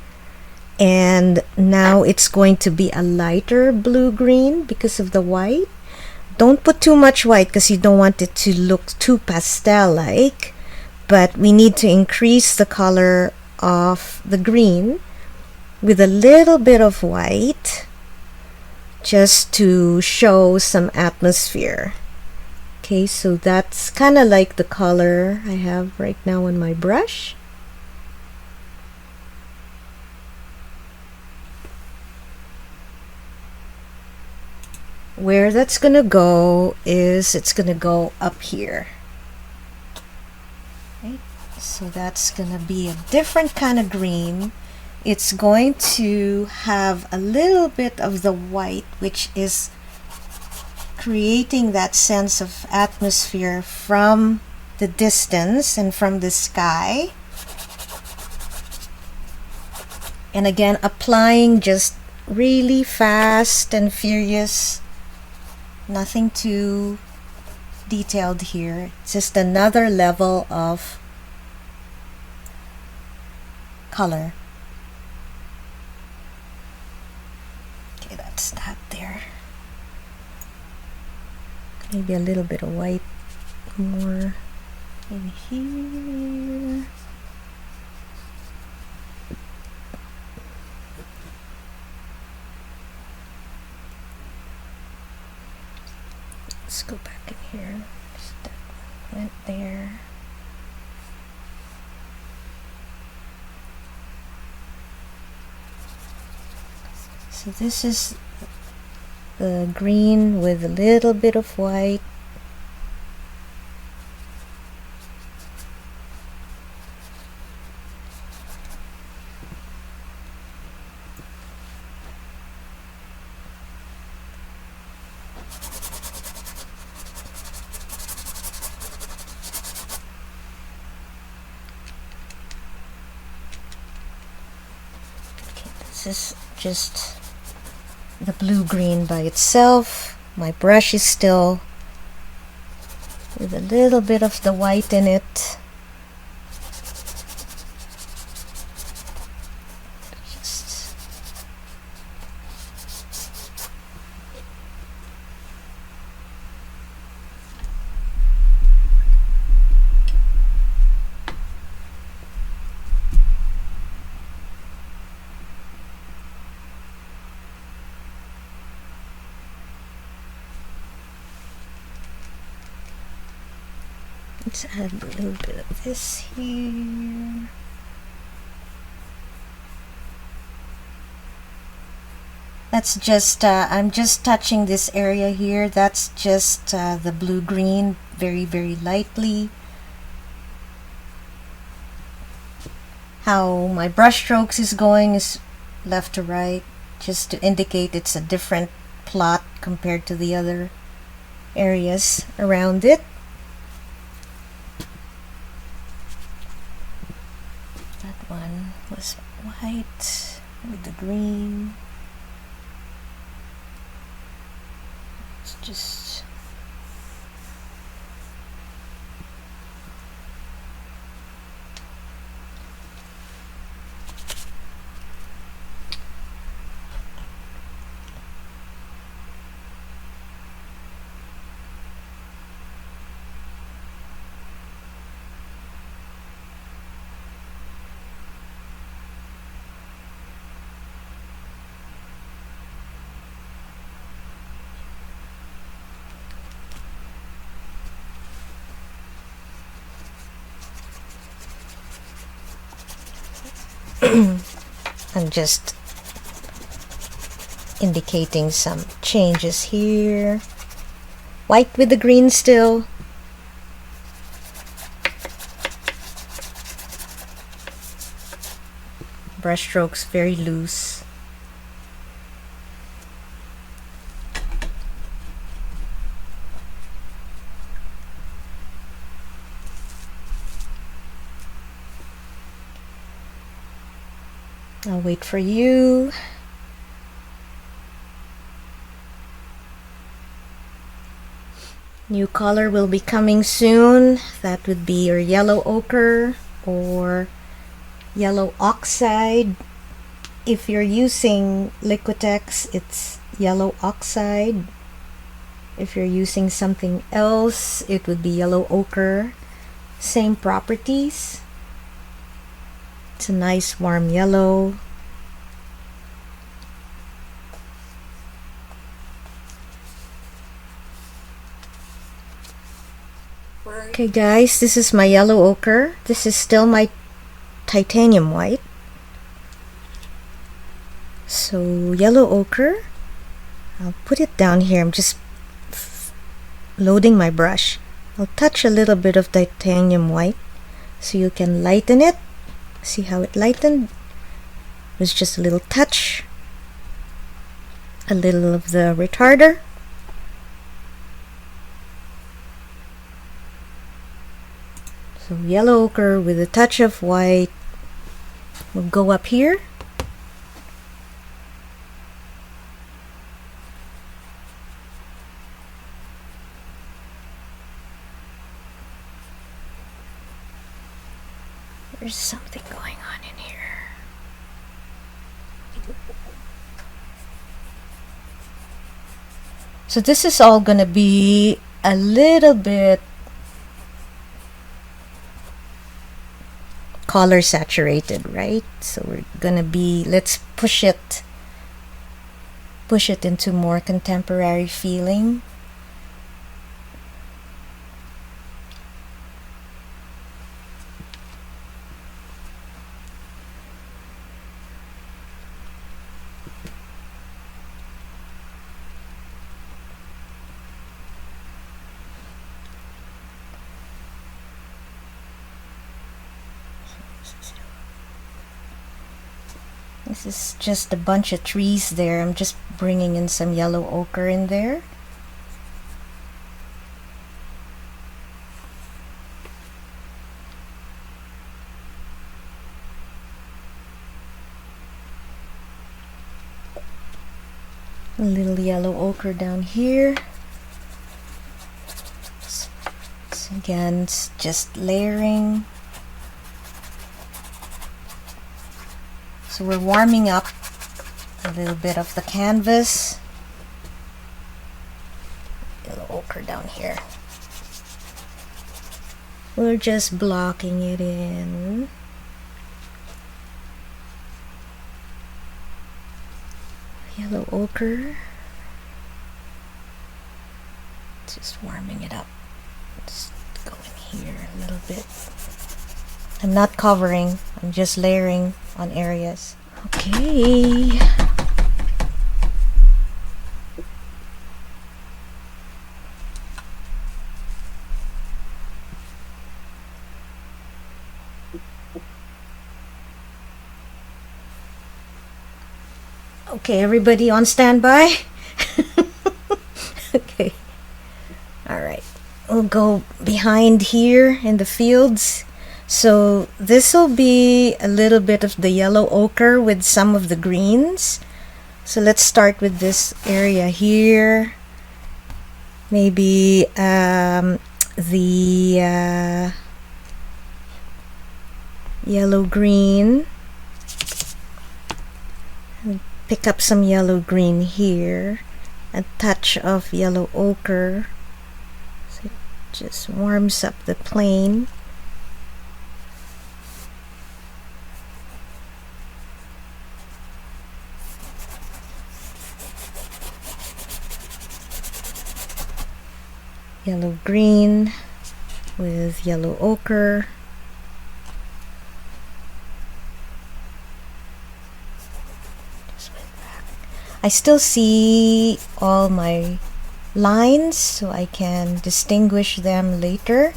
And now it's going to be a lighter blue-green because of the white. Don't put too much white because you don't want it to look too pastel-like. But we need to increase the color of the green with a little bit of white just to show some atmosphere. Okay, so that's kind of like the color I have right now on my brush. Where that's gonna go is it's gonna go up here. Okay. So that's gonna be a different kind of green. It's going to have a little bit of the white, which is creating that sense of atmosphere from the distance and from the sky. And again, applying just really fast and furious. Nothing too detailed here. It's just another level of color. Okay, that's that there. Maybe a little bit of white more in here. Let's go back in here. That went there. So this is the green with a little bit of white. Okay, this is just the blue-green by itself. My brush is still with a little bit of the white in it. Just let's add a little bit of this here. That's just, I'm just touching this area here. That's just the blue-green, very, very lightly. How my brush strokes is going is left to right, just to indicate it's a different plot compared to the other areas around it. That one was white with the green. It's just I'm just indicating some changes here. White with the green still. Brush strokes very loose. I'll wait for you. New color will be coming soon. That would be your yellow ochre or yellow oxide. If you're using Liquitex, it's yellow oxide. If you're using something else, it would be yellow ochre. Same properties. It's a nice warm yellow. Okay guys, this is my yellow ochre. This is still my titanium white. So yellow ochre, I'll put it down here. I'm just loading my brush. I'll touch a little bit of titanium white so you can lighten it. See how it lightened? It was just a little touch, a little of the retarder. So yellow ochre with a touch of white will go up here. There's something going on in here. So this is all gonna be a little bit color saturated, right? So we're gonna be, let's push it into more contemporary feeling. This is just a bunch of trees there. I'm just bringing in some yellow ochre in there. A little yellow ochre down here. So again, it's just layering. So we're warming up a little bit of the canvas. Yellow ochre down here. We're just blocking it in. Yellow ochre. Just warming it up. Just go in here a little bit. I'm not covering, I'm just layering on areas. Okay. Okay, everybody on standby? Okay. Alright. We'll go behind here in the fields. So this will be a little bit of the yellow ochre with some of the greens. So let's start with this area here. Maybe the yellow green. Pick up some yellow green here. A touch of yellow ochre. So it just warms up the plane. Yellow green with yellow ochre. I still see all my lines, so I can distinguish them later.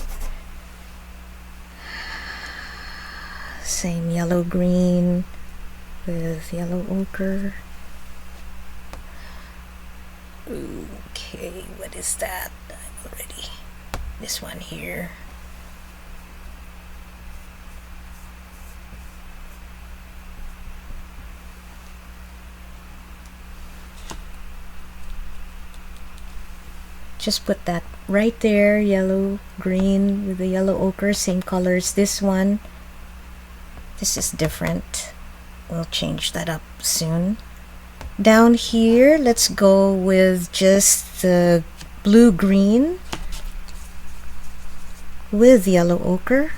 Same yellow green with yellow ochre. Okay, what is that? Already this one here. Just put that right there, yellow green with the yellow ochre, same color as this one. This is different. We'll change that up soon. Down here, let's go with just the blue-green with yellow ochre.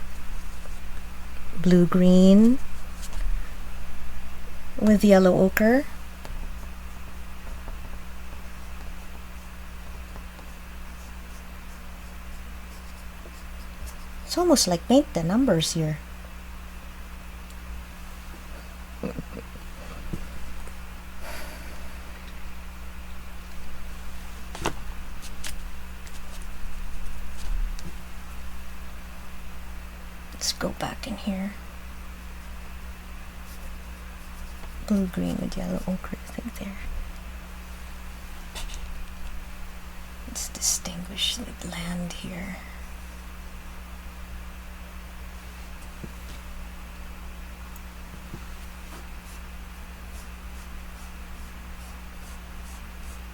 Blue-green with yellow ochre. It's almost like paint the numbers here. Let's go back in here. Blue green with yellow ochre, I think there. Let's distinguish the land here.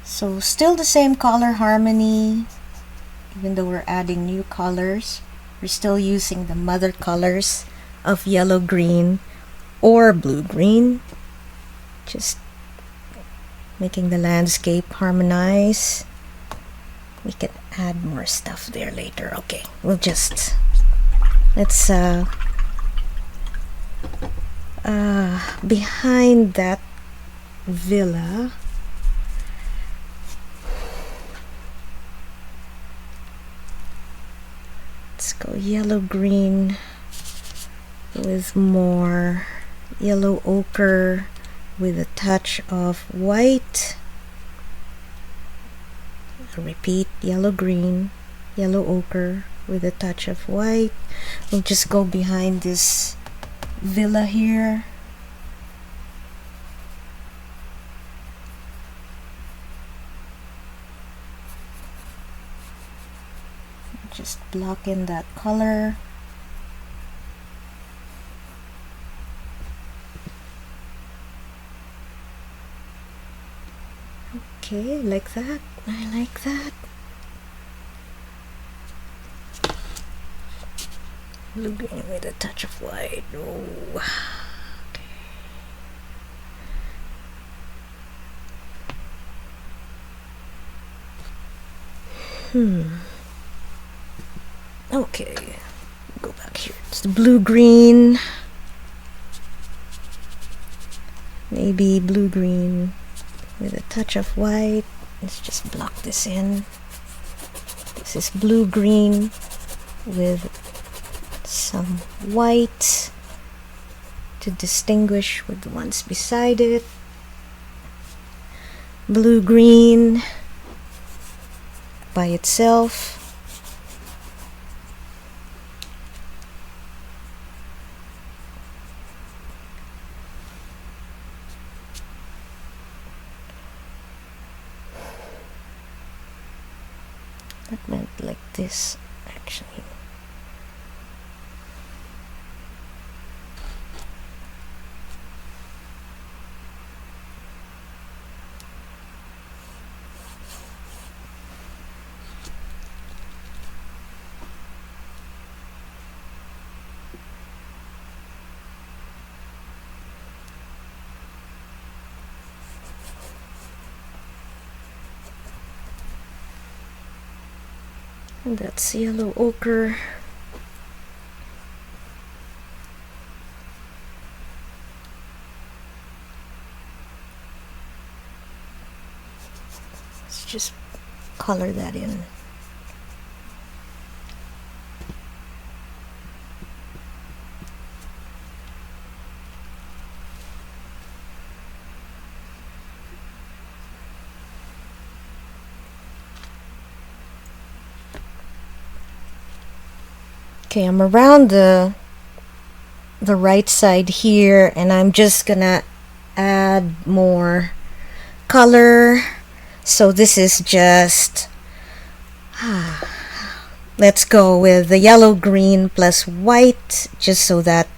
So still the same color harmony, even though we're adding new colors. We're still using the mother colors of yellow green or blue green, just making the landscape harmonize. We can add more stuff there later. Okay, we'll just, let's behind that villa, let's go yellow green with more yellow ochre with a touch of white. Repeat, yellow green, yellow ochre with a touch of white. We'll just go behind this villa here. Just block in that color. Okay, like that. I like that. Blue green with a touch of white. Oh. Okay. Okay. Go back here. It's the blue green. Maybe blue green with a touch of white. Let's just block this in. This is blue green with some white to distinguish with the ones beside it. Blue green by itself. That meant like this, actually. And that's yellow ochre. Let's just color that in. Okay, I'm around the right side here, and I'm just gonna add more color. So this is just let's go with the yellow green plus white, just so that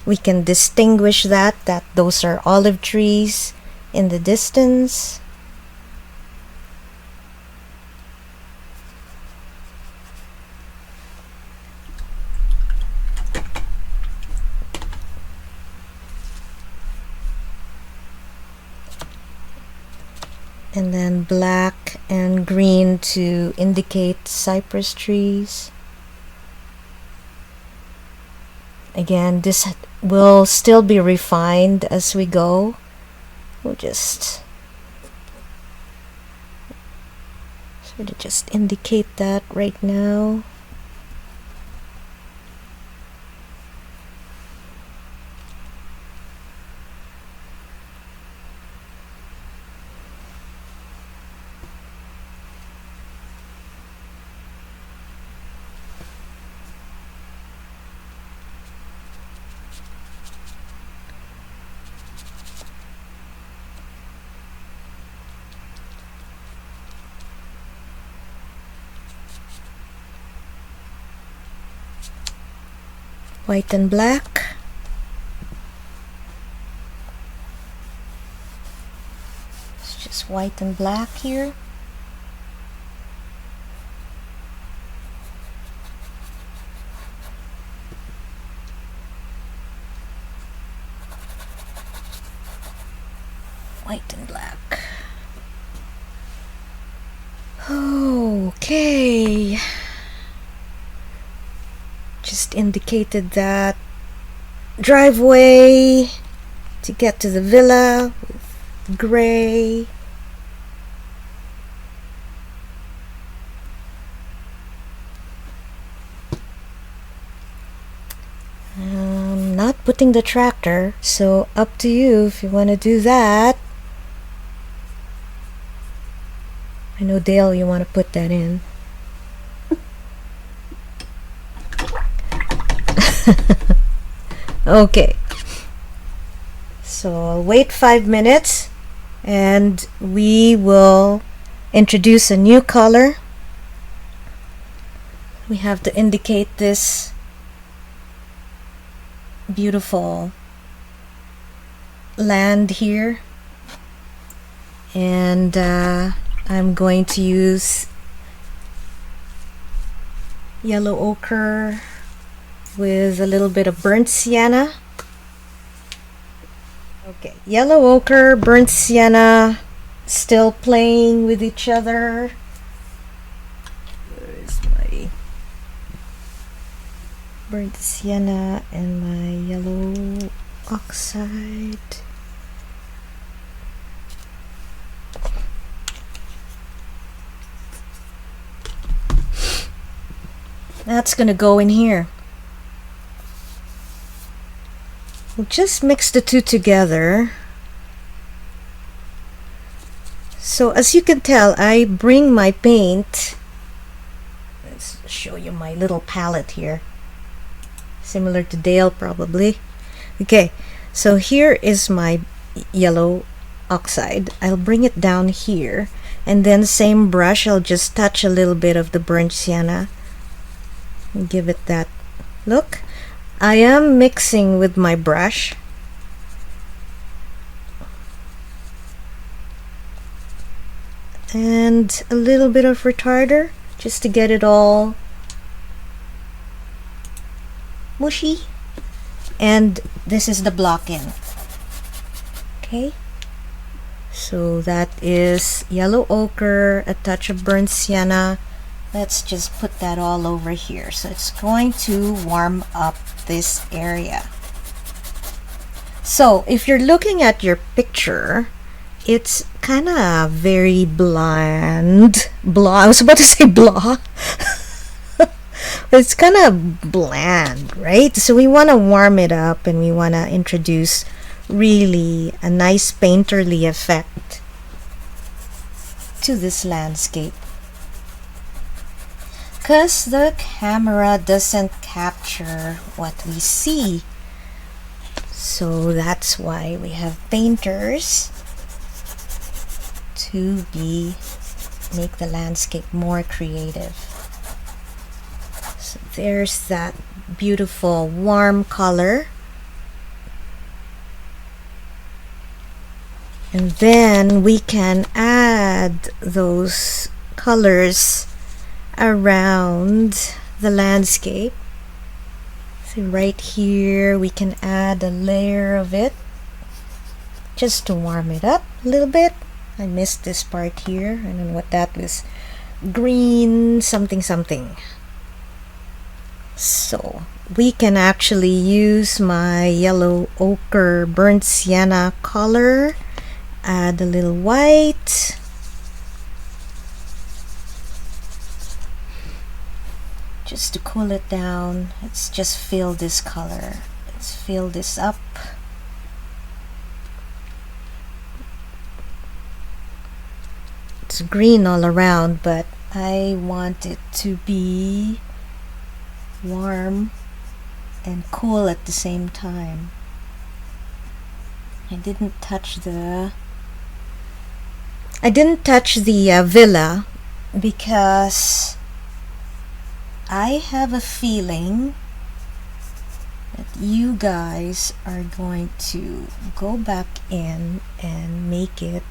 we can distinguish that those are olive trees in the distance. And then black and green to indicate cypress trees. Again, this will still be refined as we go. We'll just sort of just indicate that right now. white and black. It's just white and black here. White and black. Okay. Just indicated that driveway to get to the villa with gray. I'm not putting the tractor, so up to you if you want to do that. I know, Dale, you want to put that in. Okay. So I'll wait 5 minutes and we will introduce a new color. We have to indicate this beautiful land here, and I'm going to use yellow ochre with a little bit of burnt sienna. Okay, yellow ochre, burnt sienna, still playing with each other. Where is my burnt sienna and my yellow oxide? That's gonna go in here. We'll just mix the two together. So as you can tell, I bring my paint. Let's show you my little palette here. Similar to Dale probably. Okay, so here is my yellow oxide. I'll bring it down here, and then same brush, I'll just touch a little bit of the burnt sienna and give it that look. I am mixing with my brush. And a little bit of retarder just to get it all mushy. And this is the block in. Okay, so that is yellow ochre, a touch of burnt sienna. Let's just put that all over here. So it's going to warm up this area. So if you're looking at your picture, it's kind of very bland. Blah. I was about to say blah. It's kind of bland, right? So we want to warm it up and we want to introduce really a nice painterly effect to this landscape. Because the camera doesn't capture what we see. So that's why we have painters to make the landscape more creative. So there's that beautiful warm color. And then we can add those colors around the landscape. So right here we can add a layer of it just to warm it up a little bit. I missed this part here. I don't know what that was. Green something something. So we can actually use my yellow ochre burnt sienna color, add a little white, just to cool it down. Let's just fill this color. Let's fill this up. It's green all around, but I want it to be warm and cool at the same time. I didn't touch the villa because I have a feeling you guys are going to go back in and make it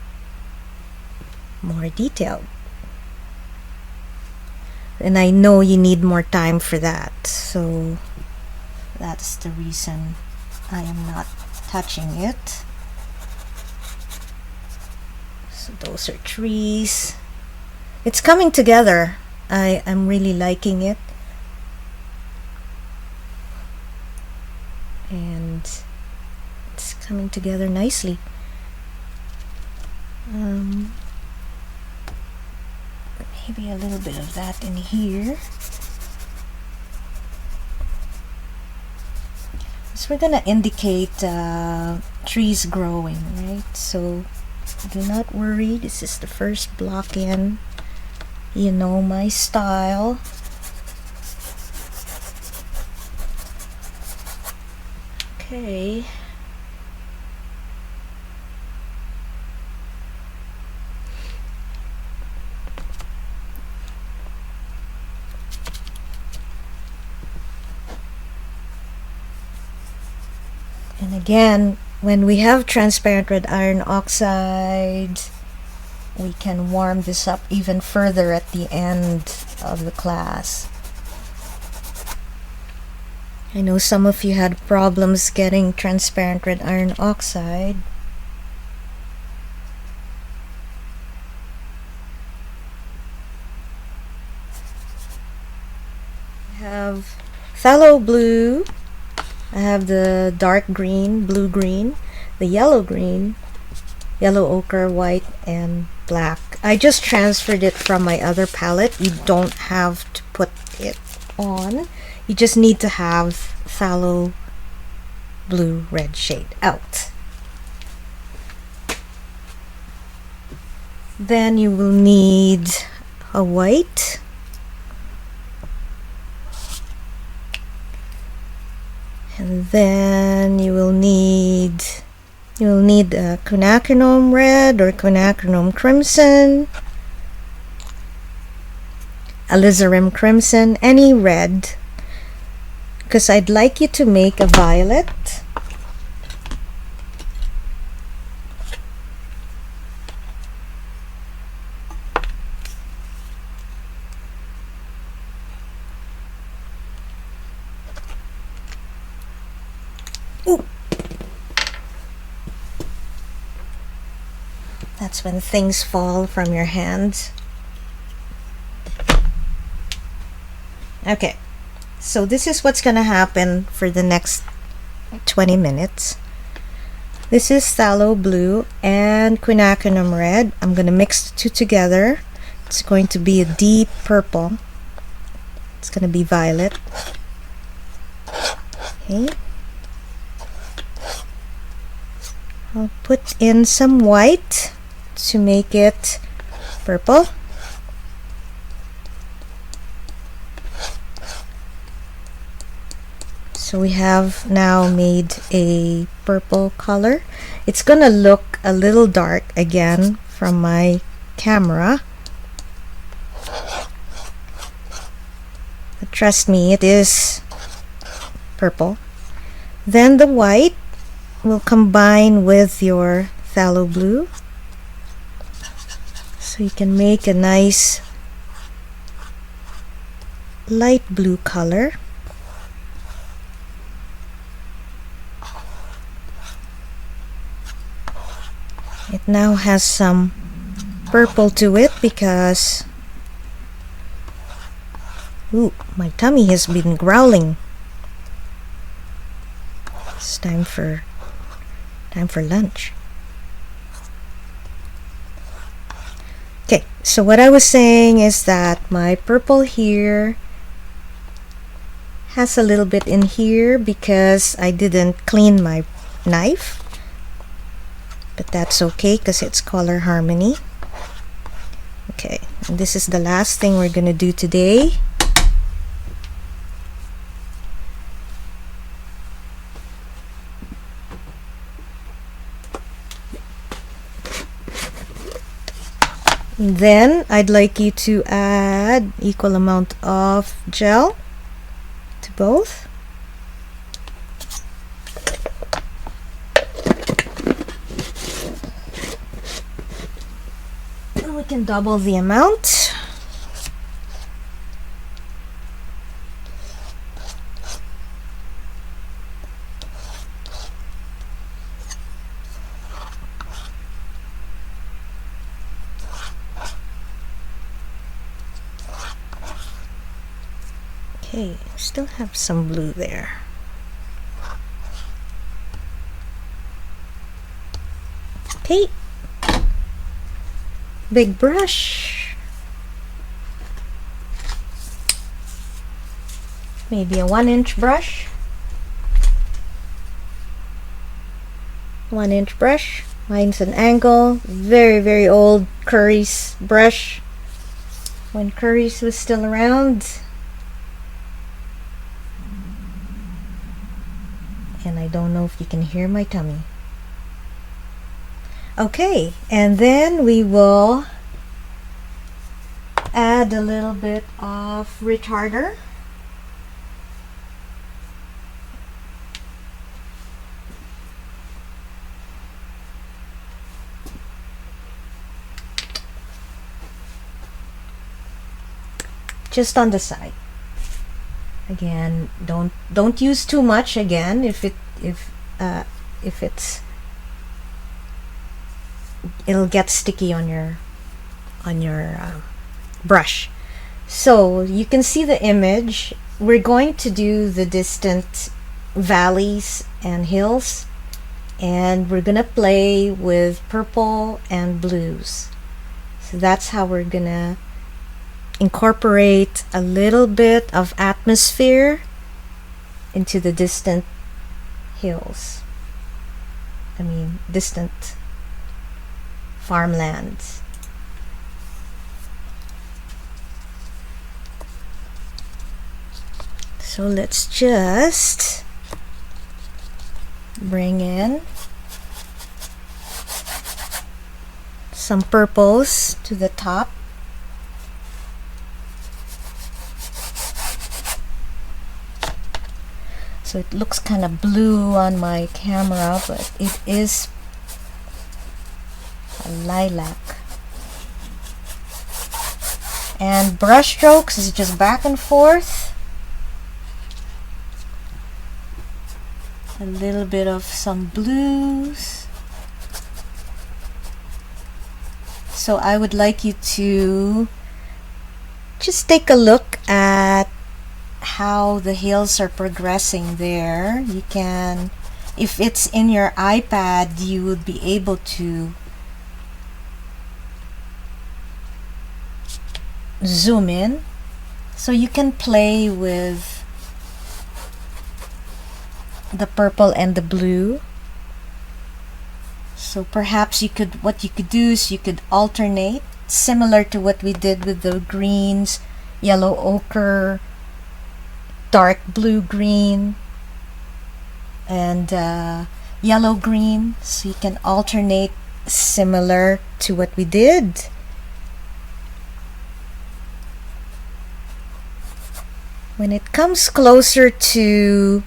more detailed. And I know you need more time for that, so that's the reason I am not touching it. So those are trees. It's coming together. I'm really liking it. And it's coming together nicely. Maybe a little bit of that in here. So we're gonna indicate trees growing, right? So do not worry, this is the first block in. You know my style. Okay. And again, when we have transparent red iron oxide, we can warm this up even further at the end of the class. I know some of you had problems getting transparent red iron oxide. I have phthalo blue. I have the dark green, blue green, the yellow green, yellow ochre, white, and black. I just transferred it from my other palette. You don't have to put it on. You just need to have phthalo blue red shade out. Then you will need a white. And then you will need quinacridone red or quinacridone crimson, alizarin crimson, any red, because I'd like you to make a violet. Ooh. That's when things fall from your hands. Okay, so this is what's gonna happen for the next 20 minutes. This is phthalo blue and quinacridone red. I'm gonna mix the two together. It's going to be a deep purple. It's gonna be violet. Okay. I'll put in some white to make it purple. So we have now made a purple color. It's gonna look a little dark again from my camera, but trust me, it is purple. Then the white will combine with your phthalo blue, so you can make a nice light blue color. It now has some purple to it because, ooh, my tummy has been growling. It's time for lunch. Okay, so what I was saying is that my purple here has a little bit in here because I didn't clean my knife, but that's okay because it's color harmony. Okay, and this is the last thing we're gonna do today. Then I'd like you to add equal amount of gel to both. we can double the amount. Okay, still have some blue there. Okay, big brush, maybe a 1-inch brush, 1-inch brush. Mine's an angle, very old Curry's brush when Curry's was still around. And I don't know if you can hear my tummy. Okay, and then we will add a little bit of retarder. Just on the side. Again, don't use too much. Again, if it's, it'll get sticky on your brush. So you can see the image. We're going to do the distant valleys and hills, and we're gonna play with purple and blues. So that's how we're gonna incorporate a little bit of atmosphere into the distant hills. I mean, distant farmlands. So let's just bring in some purples to the top. So it looks kind of blue on my camera, but it is a lilac. And brush strokes is just back and forth. A little bit of some blues. So I would like you to just take a look at how the hills are progressing there. You can, if it's in your iPad, you would be able to zoom in, so you can play with the purple and the blue. So perhaps you could, what you could do is you could alternate, similar to what we did with the greens, yellow ochre, dark blue green, and yellow green. So you can alternate similar to what we did. When it comes closer to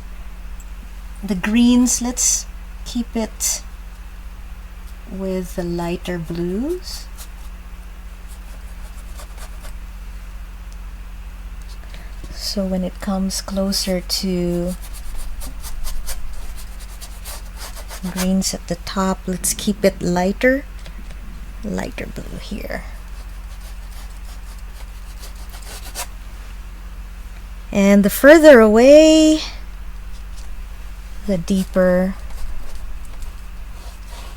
the greens, let's keep it with the lighter blues. So when it comes closer to greens at the top, let's keep it lighter blue here. And the further away, the deeper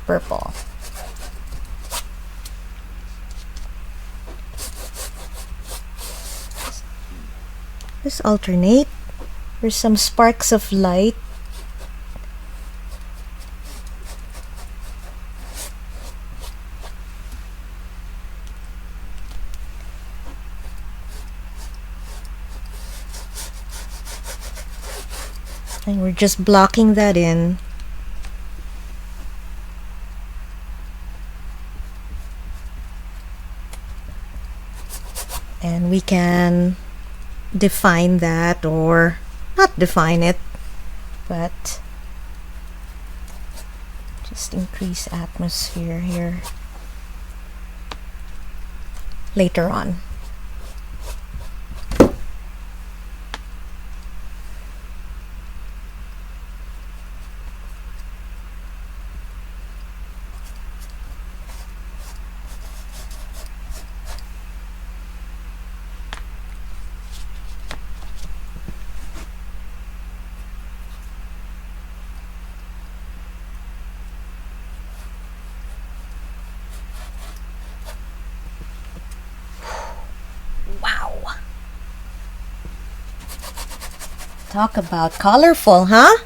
purple. Just alternate. There's some sparks of light. And we're just blocking that in. And we can define that, or not define it, but just increase atmosphere here. later on. Wow. Talk about colorful, huh?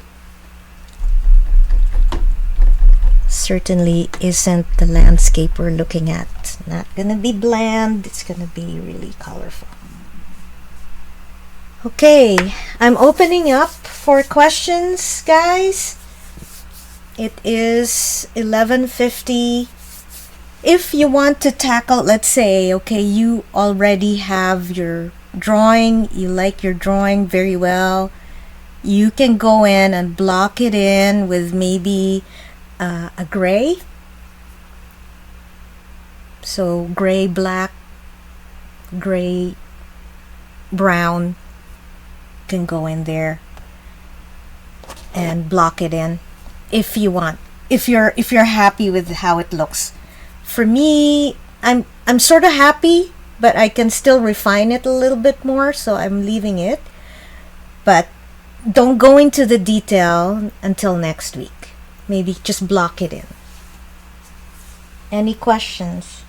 Certainly isn't the landscape we're looking at. Not gonna be bland, it's gonna be really colorful. Okay, I'm opening up for questions, guys. It is 11:50. If you want to tackle, let's say, okay, you already have your drawing, you like your drawing very well, you can go in and block it in with maybe a gray. So gray, black, gray, brown can go in there and block it in if you want. If you're happy with how it looks. For me, I'm sort of happy, but I can still refine it a little bit more, so I'm leaving it. But don't go into the detail until next week. Maybe just block it in. Any questions?